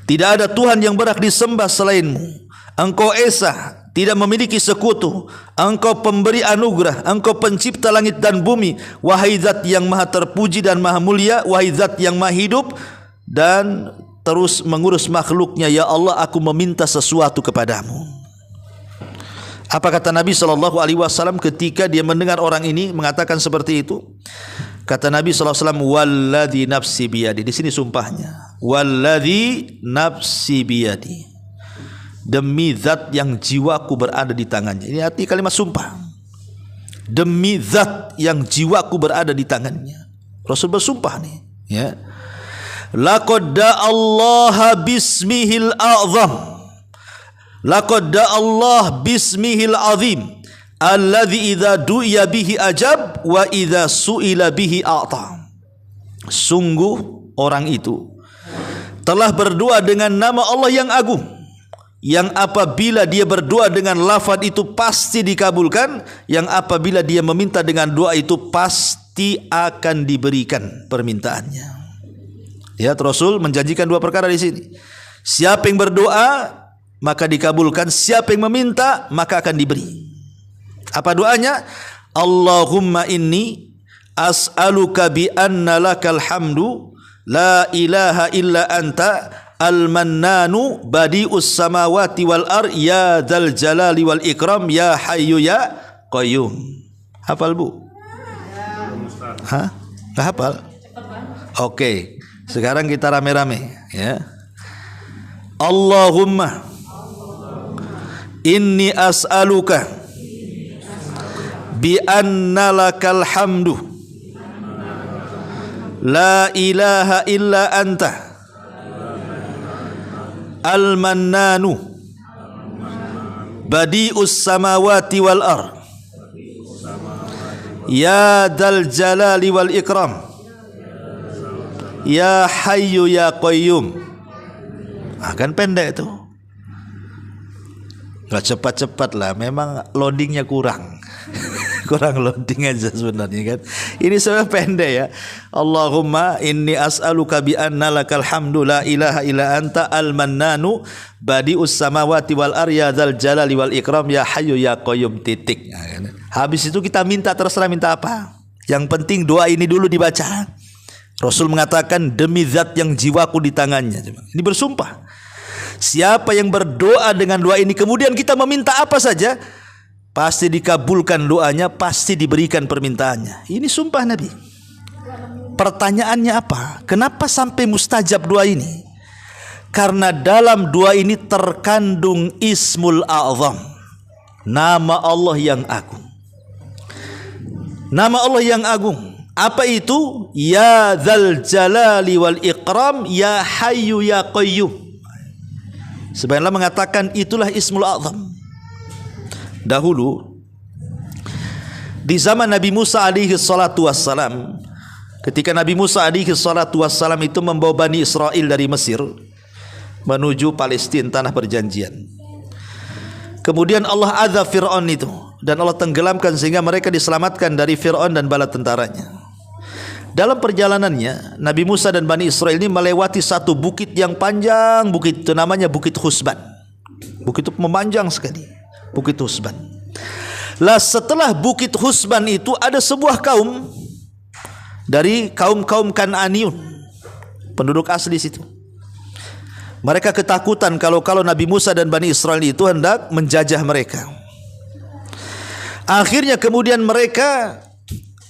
Tidak ada Tuhan yang berhak disembah selainmu. Engkau esa, tidak memiliki sekutu. Engkau pemberi anugerah, engkau pencipta langit dan bumi. Wahai zat yang maha terpuji dan maha mulia, wahai zat yang maha hidup dan terus mengurus makhluknya. Ya Allah, aku meminta sesuatu kepadamu. Apa kata Nabi SAW ketika dia mendengar orang ini mengatakan seperti itu? Kata Nabi SAW, walladhi nafsi biyadi. Di sini sumpahnya, walladhi nafsi biyadi, demi zat yang jiwaku berada di tangannya. Ini arti kalimat sumpah. Demi zat yang jiwaku berada di tangannya. Rasul bersumpah nih, ya. Laqad da'allaha bismihil a'zam, laqad da'allah bismihil azim, alladhi idza du'iya bihi ajab wa idza su'ila bihi a'ta. Sungguh orang itu telah berdoa dengan nama Allah yang agung, yang apabila dia berdoa dengan lafaz itu pasti dikabulkan, yang apabila dia meminta dengan doa itu pasti akan diberikan permintaannya. Lihat, Rasul menjanjikan dua perkara di sini. Siapa yang berdoa maka dikabulkan, siapa yang meminta maka akan diberi. Apa doanya? Allahumma inni as'aluka bi anna lakal hamdu la ilaha illa anta al-mannanu badi'us samawati wal ar ya dzal jalali wal ikram ya hayyu ya qayyum. Hafal Bu? Hah? Enggak hafal? Oke. Sekarang kita rame-rame, ya. Allahumma inni as'aluka bi anna lakal hamdu la ilaha illa anta al-mannanu badi'us samawati wal ar ya dzal jalali wal ikram ya hayyu ya qayyum. Kan pendek itu, nggak cepat-cepat lah, memang loadingnya kurang kurang loading aja sebenarnya kan. Ini sebenarnya pendek ya. Allahumma inni as'aluka bi anna lakal hamdu la ilaha illa anta al-mannanu badi'us samawati wal ar ya dzal jalali wal ikram ya hayyu ya qayyum, titik. Habis itu kita minta, terserah minta apa, yang penting doa ini dulu dibaca. Rasul mengatakan demi zat yang jiwaku di tangannya. Ini bersumpah. Siapa yang berdoa dengan doa ini kemudian kita meminta apa saja, pasti dikabulkan doanya, pasti diberikan permintaannya. Ini sumpah Nabi. Pertanyaannya apa? Kenapa sampai mustajab doa ini? Karena dalam doa ini terkandung Ismul A'zam, nama Allah yang agung. Nama Allah yang agung. Apa itu? Ya dzal jalali wal ikram ya hayyu ya qayyum. Sebenarnya mengatakan itulah Ismul A'zam. Dahulu di zaman Nabi Musa alaihi salatu wassalam, ketika Nabi Musa alaihi salatu wassalam itu membawa Bani Israel dari Mesir menuju Palestina, tanah perjanjian. Kemudian Allah azab Fir'aun itu dan Allah tenggelamkan sehingga mereka diselamatkan dari Fir'aun dan bala tentaranya. Dalam perjalanannya Nabi Musa dan Bani Israel ini melewati satu bukit yang panjang. Bukit itu namanya Bukit Husban. Bukit itu memanjang sekali, Bukit Husban. Lah setelah Bukit Husban itu ada sebuah kaum dari kaum-kaum Kan'aniun, penduduk asli situ. Mereka ketakutan kalau Nabi Musa dan Bani Israel itu hendak menjajah mereka. Akhirnya kemudian mereka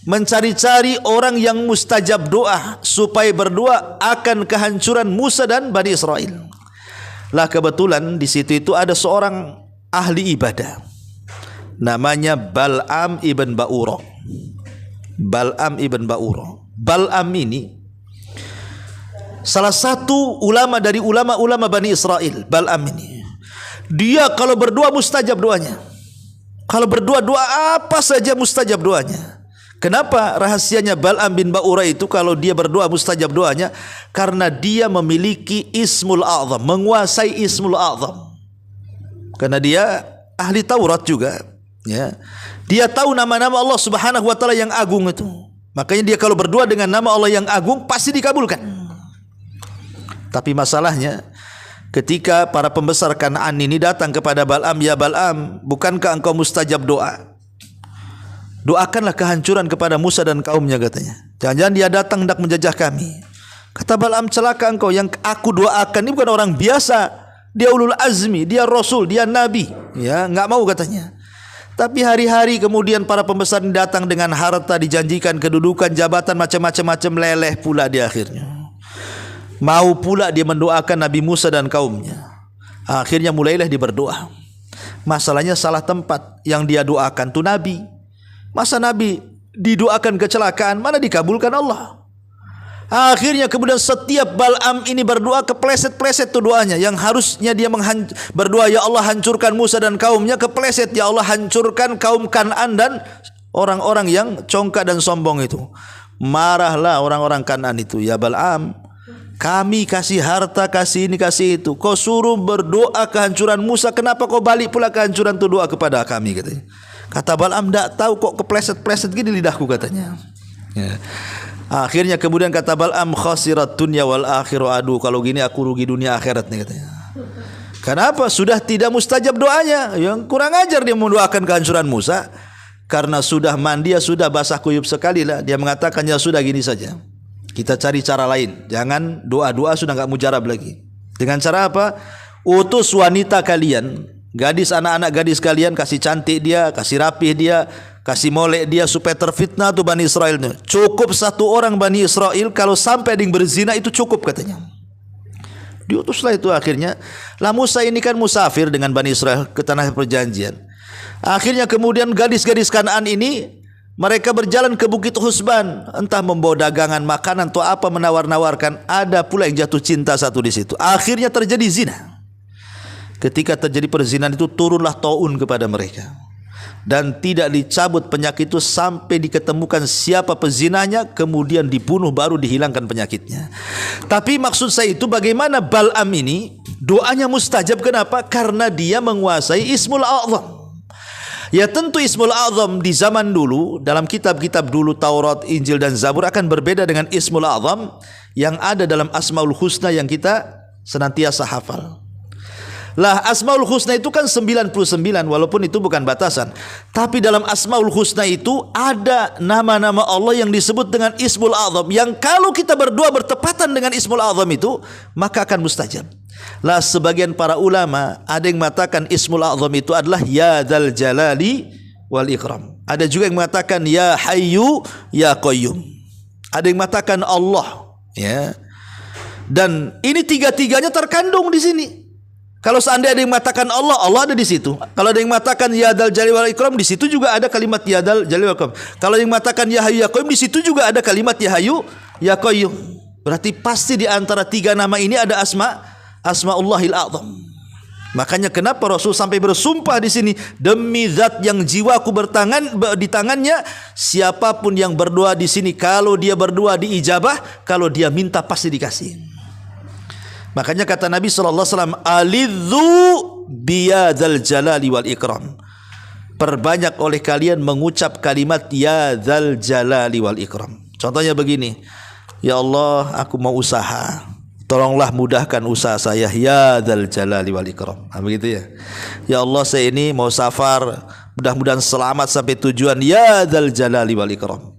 mencari-cari orang yang mustajab doa supaya berdoa akan kehancuran Musa dan Bani Israel. Lah kebetulan di situ itu ada seorang ahli ibadah namanya Bal'am ibn Ba'ura. Bal'am ibn Ba'ura. Bal'am ini salah satu ulama dari ulama-ulama Bani Israel. Bal'am ini, dia kalau berdoa mustajab doanya. Kalau berdoa doa apa saja mustajab doanya. Kenapa rahasianya Bal'am bin Ba'ura itu kalau dia berdoa mustajab doanya? Karena dia memiliki Ismul A'zam, menguasai Ismul A'zam. Karena dia ahli Taurat juga, ya. Dia tahu nama-nama Allah Subhanahu wa taala yang agung itu. Makanya dia kalau berdoa dengan nama Allah yang agung pasti dikabulkan. Tapi masalahnya ketika para pembesar Kan'an ini datang kepada Bal'am, ya Bal'am, bukankah engkau mustajab doa? Doakanlah kehancuran kepada Musa dan kaumnya, katanya. Jangan-jangan dia datang hendak menjajah kami. Kata Bal'am, celaka engkau, yang aku doakan ini bukan orang biasa. Dia ulul azmi, dia rasul, dia nabi. Ya, enggak mau katanya. Tapi hari-hari kemudian para pembesar ini datang dengan harta, dijanjikan kedudukan, jabatan, macam-macam leleh pula di akhirnya. Mau pula dia mendoakan Nabi Musa dan kaumnya. Akhirnya mulailah dia berdoa. Masalahnya salah tempat. Yang dia doakan tu Nabi. Masa Nabi didoakan kecelakaan, mana dikabulkan Allah. Akhirnya kemudian setiap Bal'am ini berdoa kepleset-pleset tu doanya. Yang harusnya dia berdoa, ya Allah hancurkan Musa dan kaumnya, kepleset, ya Allah hancurkan kaum Kan'an dan orang-orang yang congkak dan sombong itu. Marahlah orang-orang Kan'an itu, ya Bal'am, kami kasih harta, kasih ini, kasih itu. Kau suruh berdoa kehancuran Musa, kenapa kau balik pula kehancuran tu doa kepada kami, katanya. Kata Bal'am, tak tahu kok kepleset-pleset gini lidahku, katanya. Ya. Akhirnya kemudian kata Bal'am, khasirat dunya wal akhirah. Aduh, kalau gini aku rugi dunia akhirat nih, katanya. Kenapa? Sudah tidak mustajab doanya. Yang kurang ajar dia mendoakan kehancuran Musa. Karena sudah mandi, sudah basah kuyup sekali lah. Dia mengatakan, ya sudah gini saja, kita cari cara lain. Jangan doa-doa sudah enggak mujarab lagi. Dengan cara apa? Utus wanita kalian, gadis, anak-anak gadis kalian, kasih cantik dia, kasih rapih dia, kasih molek dia supaya terfitnah tu Bani Israel. Cukup satu orang Bani Israel, kalau sampai ada yang berzina itu cukup, katanya. Diutuslah itu akhirnya. Lah Musa ini kan musafir dengan Bani Israel ke tanah perjanjian. Akhirnya kemudian gadis-gadis Kan'an ini mereka berjalan ke Bukit Husban, entah membawa dagangan, makanan atau apa, menawar-nawarkan. Ada pula yang jatuh cinta satu di situ. Akhirnya terjadi zina. Ketika terjadi perzinahan itu, turunlah taun kepada mereka. Dan tidak dicabut penyakit itu sampai diketemukan siapa pezinahnya, kemudian dibunuh baru dihilangkan penyakitnya. Tapi maksud saya itu bagaimana Bal'am ini doanya mustajab. Kenapa? Karena dia menguasai Ismul A'zam. Ya tentu Ismul A'zam di zaman dulu, dalam kitab-kitab dulu Taurat, Injil dan Zabur akan berbeda dengan Ismul A'zam yang ada dalam Asmaul Husna yang kita senantiasa hafal. Lah Asmaul Husna itu kan 99, walaupun itu bukan batasan. Tapi dalam Asmaul Husna itu ada nama-nama Allah yang disebut dengan Ismul A'zam, yang kalau kita berdoa bertepatan dengan Ismul A'zam itu, maka akan mustajab. Lah sebagian para ulama ada yang mengatakan Ismul A'zam itu adalah Ya Dzal Jalali wal Ikram. Ada juga yang mengatakan Ya Hayyu Ya Qayyum. Ada yang mengatakan Allah, ya. Dan ini tiga-tiganya terkandung di sini. Kalau seandainya ada yang mengatakan Allah, Allah ada di situ. Kalau ada yang mengatakan Ya Dzal Jalali wal Ikram, di situ juga ada kalimat Ya Dzal Jalali wal Ikram. Kalau yang mengatakan Ya Hayyu Ya Qayyum, di situ juga ada kalimat Ya Hayyu Ya Qayyum. Berarti pasti di antara tiga nama ini ada Asma'ullahil A'zam. Makanya kenapa Rasul sampai bersumpah di sini, demi zat yang jiwaku di tangannya, siapapun yang berdoa di sini, kalau dia berdoa diijabah, kalau dia minta pasti dikasih. Makanya kata Nabi sallallahu alaihi wasallam, alidzu biyadzal jalali wal ikram. Perbanyak oleh kalian mengucap kalimat Ya Dzal Jalali wal Ikram. Contohnya begini, ya Allah, aku mau usaha, tolonglah mudahkan usaha saya, Ya Dzal Jalali wal Ikram. Begitu ya. Ya Allah, saya ini mau safar, mudah-mudahan selamat sampai tujuan, Ya Dzal Jalali wal Ikram.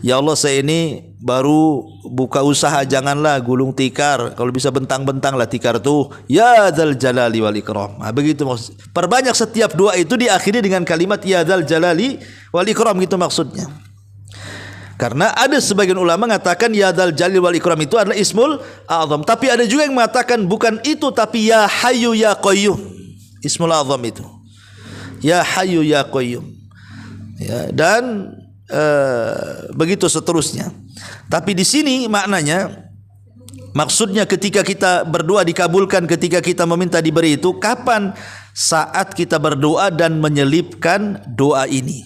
Ya Allah, saya ini baru buka usaha, janganlah gulung tikar, kalau bisa bentang-bentanglah tikar tuh, Ya Dzal Jalali wal Ikram. Begitu maksud. Perbanyak setiap doa itu diakhiri dengan kalimat Ya Dzal Jalali wal Ikram, gitu maksudnya. Karena ada sebagian ulama mengatakan Ya Dzal Jalali wal Ikram itu adalah Ismul A'zam. Tapi ada juga yang mengatakan bukan itu, tapi Ya Hayyu Ya Qayyum. Ismul A'zam itu Ya Hayyu Ya Qayyum. Ya, dan begitu seterusnya. Tapi di sini maknanya, maksudnya ketika kita berdoa dikabulkan, ketika kita meminta diberi itu kapan? Saat kita berdoa dan menyelipkan doa ini,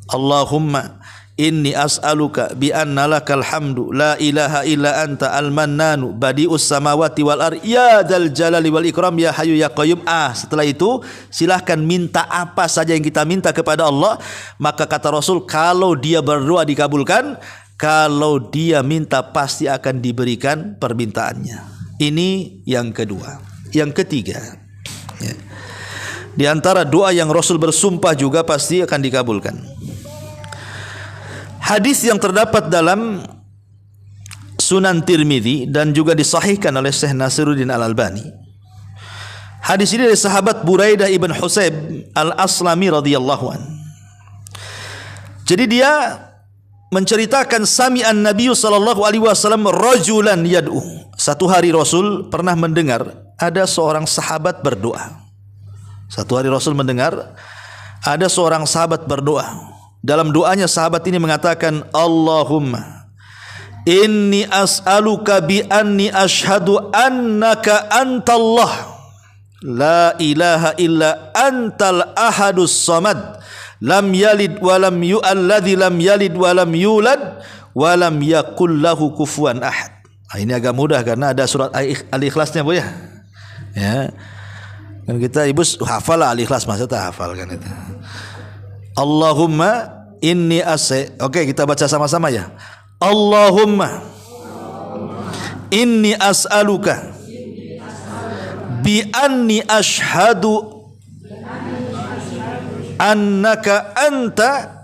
Allahumma inni as'aluka bi anna lakal hamdu la ilaha illa anta al-mannanu badi'us samawati wal ardh ya dzal jalali wal ikram ya hayyu ya qayyum. Setelah itu silahkan minta apa saja yang kita minta kepada Allah. Maka kata Rasul, kalau dia berdoa dikabulkan, kalau dia minta pasti akan diberikan permintaannya. Ini yang kedua. yang ketiga, ya, di antara doa yang Rasul bersumpah juga pasti akan dikabulkan. Hadis yang terdapat dalam Sunan Tirmidzi dan juga disahihkan oleh Syekh Nasiruddin Al-Albani. Hadis ini dari sahabat Buraidah ibn Husayb Al-Aslami radhiyallahu an. Jadi dia menceritakan sami'an Nabi sallallahu alaihi wasallam rajulan yad'u. Satu hari Rasul pernah mendengar ada seorang sahabat berdoa. Satu hari Rasul mendengar ada seorang sahabat berdoa. Dalam doanya sahabat ini mengatakan, Allahumma inni as'aluka bi anni ashhadu annaka antallah la ilaha illa antal ahadus samad lam yalid wa lam yu'alladzi lam yalid wa lam yulad wa lam yakul lahu kufuwan ahad. Ini agak mudah karena ada surat Al-Ikhlasnya, Bu ya. Ya. Kan kita ibu hafal Al-Ikhlas, masa tak hafal kan itu. Allahumma inni Oke, kita baca sama-sama ya. Allahumma inni as'aluka bi anni ashhadu annaka anta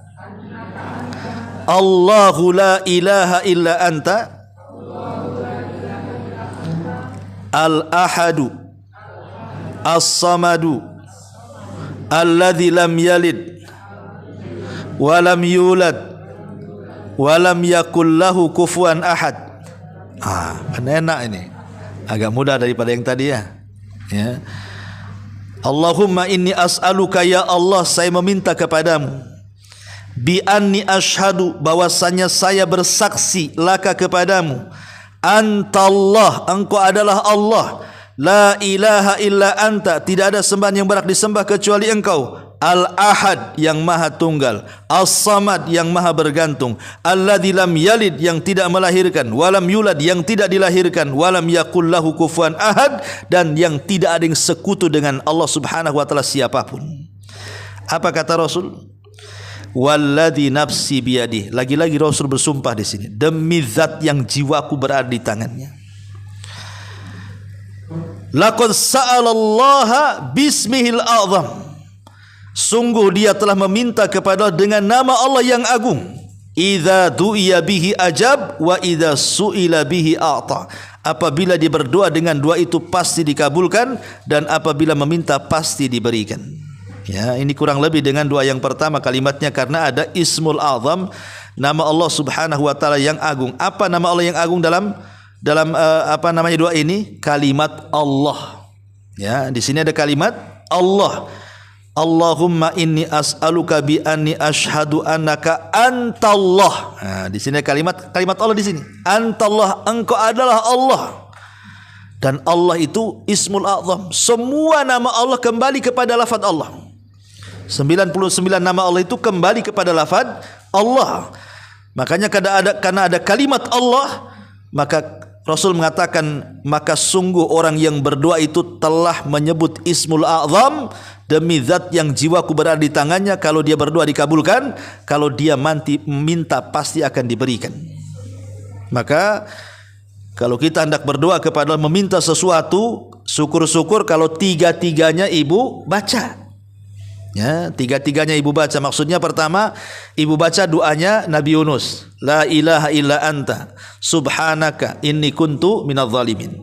Allahu la ilaha illa anta al-ahadu as-samadu alladzi lam yalid wa lam yulad walam yakul lahu kufuwan ahad. Kan enak ini. Agak mudah daripada yang tadi ya. Ya. Allahumma inni as'aluka ya Allah, saya meminta kepadamu. Bi anni asyhadu, bahwasanya saya bersaksi laka kepadamu. Antallah, engkau adalah Allah. La ilaha illa anta, tidak ada sembahan yang berhak disembah kecuali engkau. Al-Ahad, yang maha tunggal. As-Samad, yang maha bergantung. Alladzi lam yalid, yang tidak melahirkan. Walam yulad, yang tidak dilahirkan. Walam yakul lahu kufuwan ahad, dan yang tidak ada yang sekutu dengan Allah subhanahu wa ta'ala siapapun. Apa kata Rasul? Walladzi nafsi biyadih. Lagi-lagi Rasul bersumpah di sini, demi zat yang jiwaku berada di tangannya. Laqad sa'alallaha bismihil a'zam. Sungguh dia telah meminta kepada dengan nama Allah yang agung. Idza du'iya bihi ajab wa idza su'ila bihi a'ta. Apabila dia berdoa dengan doa itu pasti dikabulkan, dan apabila meminta pasti diberikan. Ya, ini kurang lebih dengan doa yang pertama kalimatnya, karena ada Ismul Azam, nama Allah Subhanahu wa taala yang agung. Apa nama Allah yang agung dalam apa namanya doa ini? Kalimat Allah. Ya, di sini ada kalimat Allah. Allahumma inni as'aluka bi anni asyhadu annaka antallah. Nah, di sini kalimat Allah di sini. Antallah, engkau adalah Allah. Dan Allah itu Ismul A'zam. Semua nama Allah kembali kepada lafaz Allah. 99 nama Allah itu kembali kepada lafaz Allah. Makanya karena ada kalimat Allah, maka Rasul mengatakan, maka sungguh orang yang berdoa itu telah menyebut Ismul A'zam, demi zat yang jiwaku berada di tangannya. Kalau dia berdoa dikabulkan, kalau dia minta pasti akan diberikan. Maka kalau kita hendak berdoa kepada Allah meminta sesuatu, syukur-syukur kalau tiga-tiganya ibu baca. Ya, tiga-tiganya ibu baca. Maksudnya pertama, ibu baca doanya Nabi Yunus, la ilaha illa anta subhanaka inni kuntu minadz zalimin.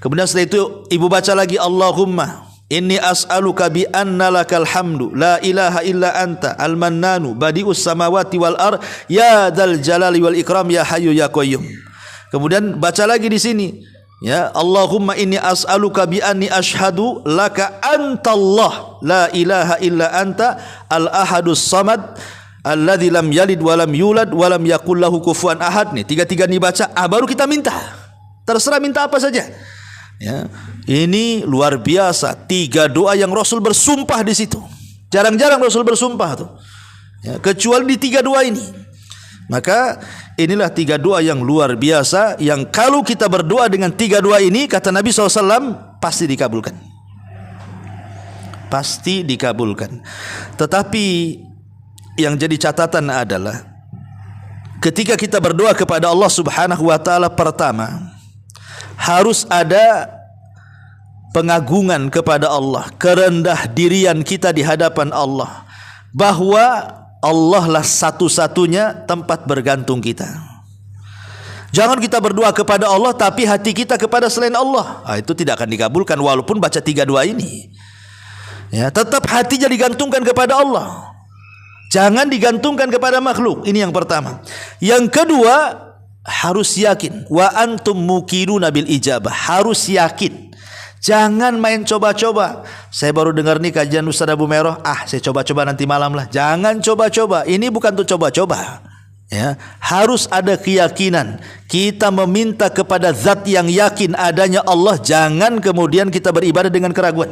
Kemudian setelah itu ibu baca lagi, Allahumma inni as'aluka bi anna lakal hamdu la ilaha illa anta al-mannanu badi'us samawati wal ard ya dzal jalali wal ikram ya hayyu ya qayyum. Kemudian baca lagi di sini, ya, Allahumma inni as'aluka bi anni asyhadu laka antallah la ilaha illa anta al-ahadus samad alladzi lam yalid wa lam yulad wa lam yakul lahu kufuwan ahad. Nih, tiga-tiga ini baca, baru kita minta. Terserah minta apa saja. Ya, ini luar biasa, 3 doa yang Rasul bersumpah di situ. Jarang-jarang Rasul bersumpah tuh. Ya, kecuali di 3 doa ini. Maka inilah 3 doa yang luar biasa, yang kalau kita berdoa dengan 3 doa ini, kata Nabi SAW, pasti dikabulkan. Pasti dikabulkan. Tetapi yang jadi catatan adalah ketika kita berdoa kepada Allah Subhanahu wa taala, pertama harus ada pengagungan kepada Allah, kerendah dirian kita di hadapan Allah, bahwa Allah lah satu-satunya tempat bergantung kita. Jangan kita berdoa kepada Allah tapi hati kita kepada selain Allah. Itu tidak akan dikabulkan walaupun baca 3 doa ini. Ya, tetap hatinya digantungkan kepada Allah. Jangan digantungkan kepada makhluk. Ini yang pertama. Yang kedua, harus yakin. Wa antum muqinuna bil ijabah. Harus yakin. Jangan main coba-coba. Saya baru dengar nih kajian Ustaz Abu Meroh. Saya coba-coba nanti malam lah. Jangan coba-coba. Ini bukan untuk coba-coba. Ya, harus ada keyakinan. Kita meminta kepada zat yang yakin adanya Allah. Jangan kemudian kita beribadah dengan keraguan.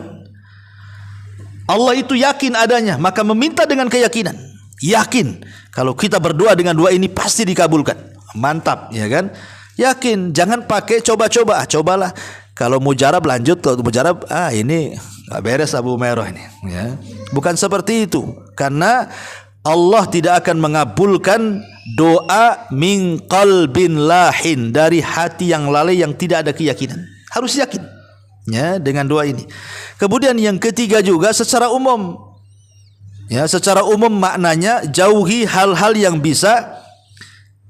Allah itu yakin adanya, maka meminta dengan keyakinan. Yakin kalau kita berdoa dengan doa ini pasti dikabulkan. Mantap, ya kan? Yakin, jangan pakai coba-coba. Cobalah. Kalau mujarab lanjut, kalau mujarab ini nggak beres Abu Meroh ini. Ya. Bukan seperti itu. Karena Allah tidak akan mengabulkan doa min qalbin lahin, dari hati yang lalai yang tidak ada keyakinan. Harus yakin ya dengan doa ini. Kemudian yang ketiga juga secara umum. Ya, secara umum maknanya jauhi hal-hal yang bisa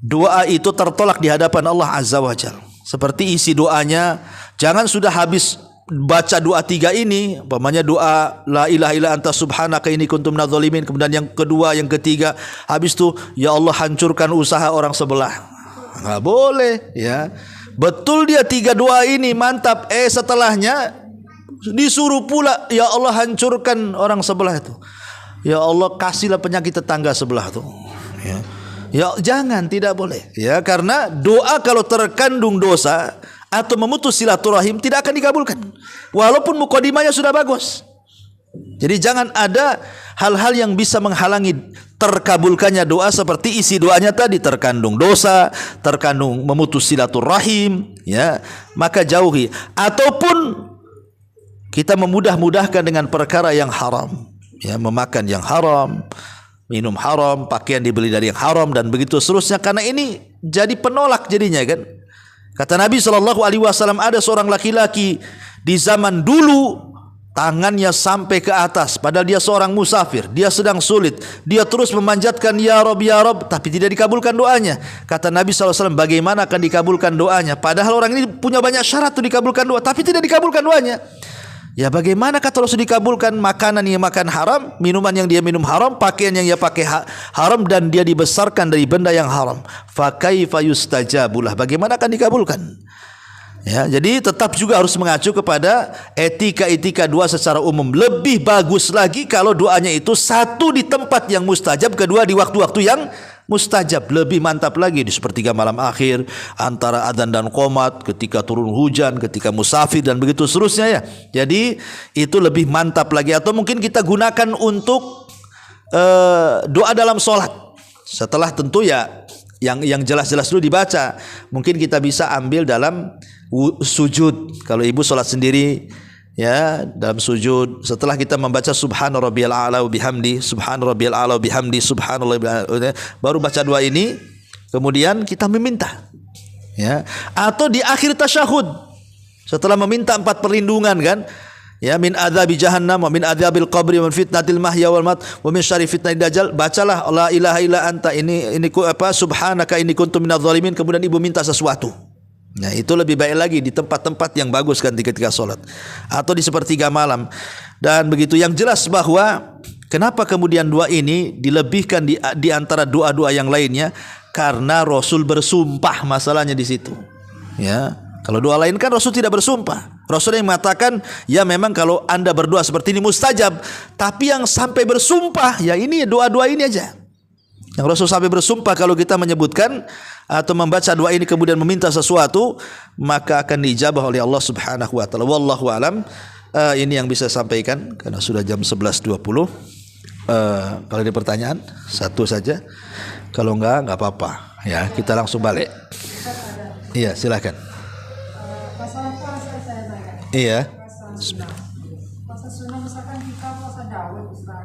doa itu tertolak di hadapan Allah Azza wa Jalla. Seperti isi doanya, jangan sudah habis baca doa 3 ini, umpamanya doa la ilaha illa anta subhanaka inni kuntum minadz zalimin, kemudian yang kedua, yang ketiga, habis itu ya Allah hancurkan usaha orang sebelah. Enggak boleh, ya. Betul dia 3 doa ini mantap, setelahnya disuruh pula ya Allah hancurkan orang sebelah itu. Ya Allah kasihlah penyakit tetangga sebelah itu. Ya. Ya jangan, tidak boleh. Ya, karena doa kalau terkandung dosa atau memutus silaturahim tidak akan dikabulkan walaupun mukadimahnya sudah bagus. Jadi jangan ada hal-hal yang bisa menghalangi terkabulkannya doa, seperti isi doanya tadi terkandung dosa, terkandung memutus silaturahim, ya, maka jauhi. Ataupun kita memudah-mudahkan dengan perkara yang haram, ya, memakan yang haram, minum haram, pakaian dibeli dari yang haram, dan begitu seterusnya, karena ini jadi penolak jadinya kan. Kata Nabi SAW, ada seorang laki-laki di zaman dulu tangannya sampai ke atas, padahal dia seorang musafir, dia sedang sulit, dia terus memanjatkan ya Rob, tapi tidak dikabulkan doanya. Kata Nabi SAW, bagaimana akan dikabulkan doanya? Padahal orang ini punya banyak syarat untuk dikabulkan doa, tapi tidak dikabulkan doanya. Ya bagaimana kalau sudah dikabulkan makanan yang makan haram, minuman yang dia minum haram, pakaian yang dia pakai haram, dan dia dibesarkan dari benda yang haram. Fa kaifa yustajabulah, bagaimana akan dikabulkan? Ya, jadi tetap juga harus mengacu kepada etika-etika doa secara umum. Lebih bagus lagi kalau doanya itu satu di tempat yang mustajab, kedua di waktu-waktu yang mustajab. Lebih mantap lagi di sepertiga malam akhir, antara adzan dan qomat, ketika turun hujan, ketika musafir, dan begitu seterusnya ya. Jadi itu lebih mantap lagi. Atau mungkin kita gunakan untuk doa dalam sholat. Setelah tentu ya yang jelas-jelas dulu dibaca. Mungkin kita bisa ambil dalam sujud. Kalau ibu sholat sendiri, ya, dalam sujud, setelah kita membaca subhana rabbiyal a'la wa bihamdi, subhana rabbiyal a'la wa bihamdi, subhanallah, baru baca doa ini, kemudian kita meminta, ya. Atau di akhir tasyahud, setelah meminta 4 perlindungan kan, ya, min adzabi jahannam wa min adzabil qabri wa min fitnatil mahya wal mat wa min syarri fitnatil dajjal. Bacalah la ilaha illa anta, ini subhanaka inni kuntu minadz zalimin, kemudian ibu minta sesuatu. Nah, itu lebih baik lagi di tempat-tempat yang bagus kan, ketika sholat atau di sepertiga malam. Dan begitu, yang jelas bahwa kenapa kemudian doa ini dilebihkan di antara doa-doa yang lainnya, karena Rasul bersumpah, masalahnya di situ. Ya, kalau doa lain kan Rasul tidak bersumpah. Rasul yang mengatakan ya memang kalau anda berdoa seperti ini mustajab, tapi yang sampai bersumpah ya ini doa-doa ini aja. Yang Rasul sampai bersumpah kalau kita menyebutkan atau membaca doa ini kemudian meminta sesuatu, maka akan diijabah oleh Allah Subhanahu wa taala. Wallahu alam. Ini yang bisa sampaikan karena sudah jam 11.20. Kalau ada pertanyaan satu saja. Kalau enggak apa-apa. Ya, kita langsung balik. Iya, silakan. Masalah puasa saya tanya. Iya. Puasa sunnah misalkan kita puasa Daud Ustaz.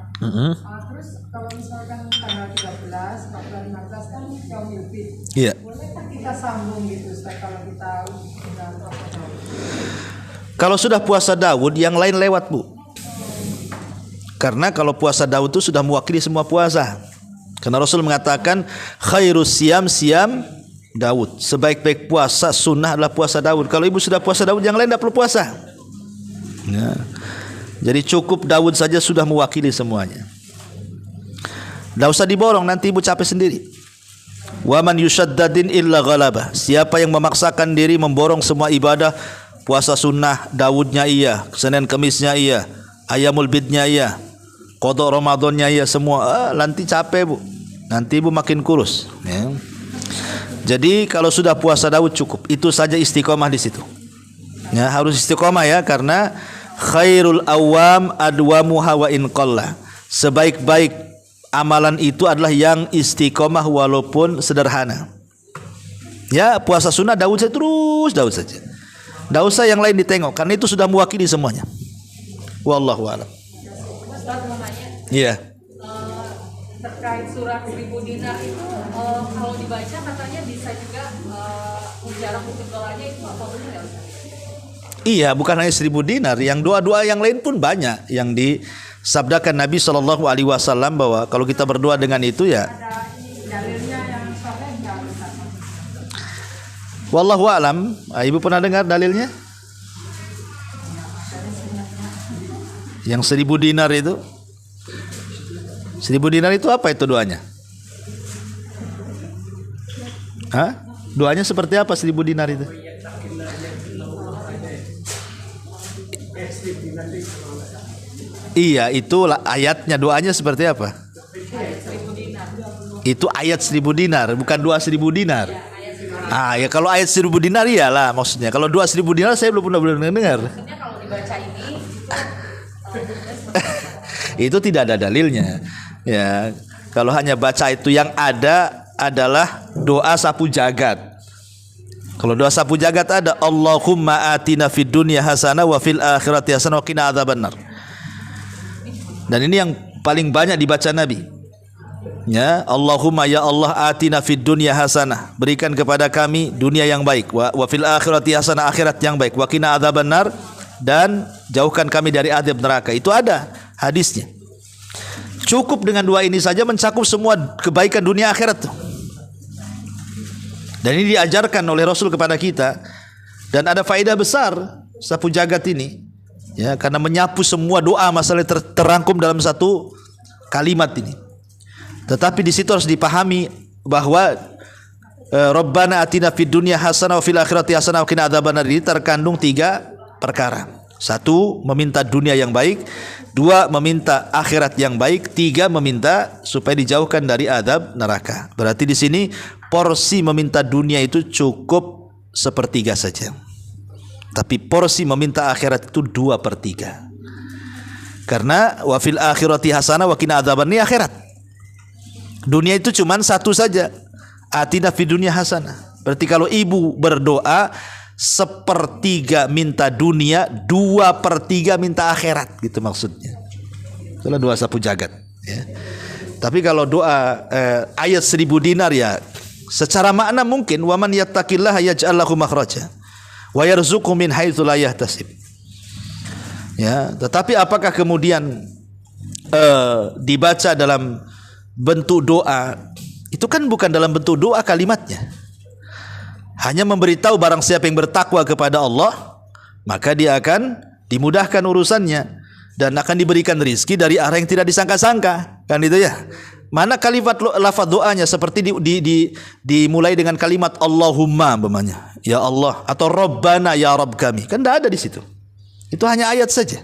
Terus kalau misalkan tanggal 13, 14, 15 kan Yaumul Fitr. Iya. Bolehkah kita sambung gitu Ustaz kalau kita sudah puasa Daud? Kalau sudah puasa Daud, yang lain lewat, Bu. Karena kalau puasa Daud itu sudah mewakili semua puasa. Karena Rasul mengatakan khairus siyam siyam Daud. Sebaik-baik puasa sunnah adalah puasa Daud. Kalau ibu sudah puasa Daud, yang lain tidak perlu puasa. Ya. Jadi cukup Daud saja sudah mewakili semuanya. Tidak usah diborong, nanti ibu capek sendiri. Wa man yushaddadin illa ghalabah. Siapa yang memaksakan diri memborong semua ibadah, puasa sunnah Daudnya iya, Senin Kemisnya iya, Ayamul Bidnya iya, qada Ramadannya iya, semua nanti capek, Bu. Nanti ibu makin kurus, ya. Jadi kalau sudah puasa Daud cukup, itu saja istiqomah di situ. Ya, harus istiqomah ya, karena khairul awam adwamuha wa in qalla. Sebaik-baik amalan itu adalah yang istiqomah walaupun sederhana. Ya, puasa sunnah Daud saja terus, Daud saja. Tidak usah yang lain ditengok, karena itu sudah mewakili semuanya. Wallahu a'lam. Ustaz mau nanya. Iya. Terkait surat 1000 dinar itu kalau dibaca katanya bisa juga ujaran untuk dolanya, itu apa benar ya Ustaz? Iya, bukan hanya 1000 dinar, yang doa-doa yang lain pun banyak yang disabdakan Nabi SAW bahwa kalau kita berdoa dengan itu ya. Ada dalilnya yang sahih nggak, Ustaz? Wallahu a'lam. Ibu pernah dengar dalilnya? Yang 1000 dinar itu? 1000 dinar itu apa itu doanya? Hah? Doanya seperti apa 1000 dinar itu? Iya, itu ayatnya, doanya seperti apa? Itu ayat 1000 dinar, bukan doa 1000 dinar. Ya kalau ayat 1000 dinar iyalah maksudnya. Kalau doa 1000 dinar saya belum pernah dengar. Maksudnya kalau dibaca ini itu tidak ada dalilnya. Ya, kalau hanya baca itu, yang ada adalah doa sapu jagat. Kalau doa sapu jagat ada Allahumma atina fid dunya hasanah wa fil akhirati hasanah wa qina adzabannar. Dan ini yang paling banyak dibaca Nabi. Ya, Allahumma ya Allah atina fid dunya hasanah, berikan kepada kami dunia yang baik, wa fil akhirati hasanah, akhirat yang baik, wa qina adzabannar, dan jauhkan kami dari azab neraka. Itu ada hadisnya. Cukup dengan dua ini saja mencakup semua kebaikan dunia akhirat tuh. Dan ini diajarkan oleh Rasul kepada kita, dan ada faedah besar sapu jagat ini, ya, karena menyapu semua doa masalah terangkum dalam satu kalimat ini. Tetapi di situ harus dipahami bahwa Rabbana atina fid dunya hasanah wa fil akhirati hasanah wa qina adzabannar ini terkandung 3 perkara. 1, meminta dunia yang baik. 2, meminta akhirat yang baik. 3, meminta supaya dijauhkan dari azab neraka. Berarti di sini porsi meminta dunia itu cukup 1/3 saja. Tapi porsi meminta akhirat itu 2/3. Karena wa fil akhirati hasanah wa qina adzabannar ini akhirat. Dunia itu cuma 1 saja. Atina fid dunya hasanah. Berarti kalau ibu berdoa 1/3 minta dunia, 2/3 minta akhirat, gitu maksudnya. Itulah doa sapu jagat, ya. Tapi kalau doa ayat 1000 dinar ya, secara makna mungkin wa man yattaqillaha yaj'al lahu makhraja wa yarzuqhu min haitsu la yahtasib. Ya, tetapi apakah kemudian dibaca dalam bentuk doa? Itu kan bukan dalam bentuk doa kalimatnya. Hanya memberitahu barang siapa yang bertakwa kepada Allah, maka dia akan dimudahkan urusannya dan akan diberikan rizki dari arah yang tidak disangka-sangka, kan itu ya. Mana kalimat lafaz doanya seperti dimulai dengan kalimat Allahumma umpamanya, ya Allah, atau Rabbana ya Rabb kami, kan tidak ada di situ. Itu hanya ayat saja.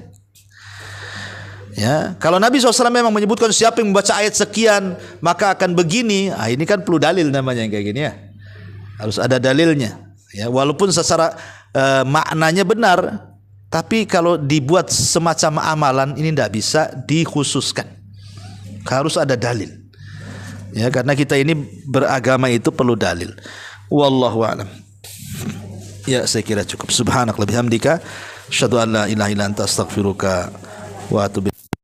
Ya, kalau Nabi SAW memang menyebutkan siapa yang membaca ayat sekian maka akan begini, ini kan perlu dalil namanya yang kayak gini ya. Harus ada dalilnya, ya, walaupun secara maknanya benar, tapi kalau dibuat semacam amalan ini tidak bisa dikhususkan, harus ada dalil, ya, karena kita ini beragama itu perlu dalil. Wallahu a'lam. Ya, saya kira cukup. Subhanakallahumma bihamdika asyhadu an la ilaha illa anta astaghfiruka wa atubu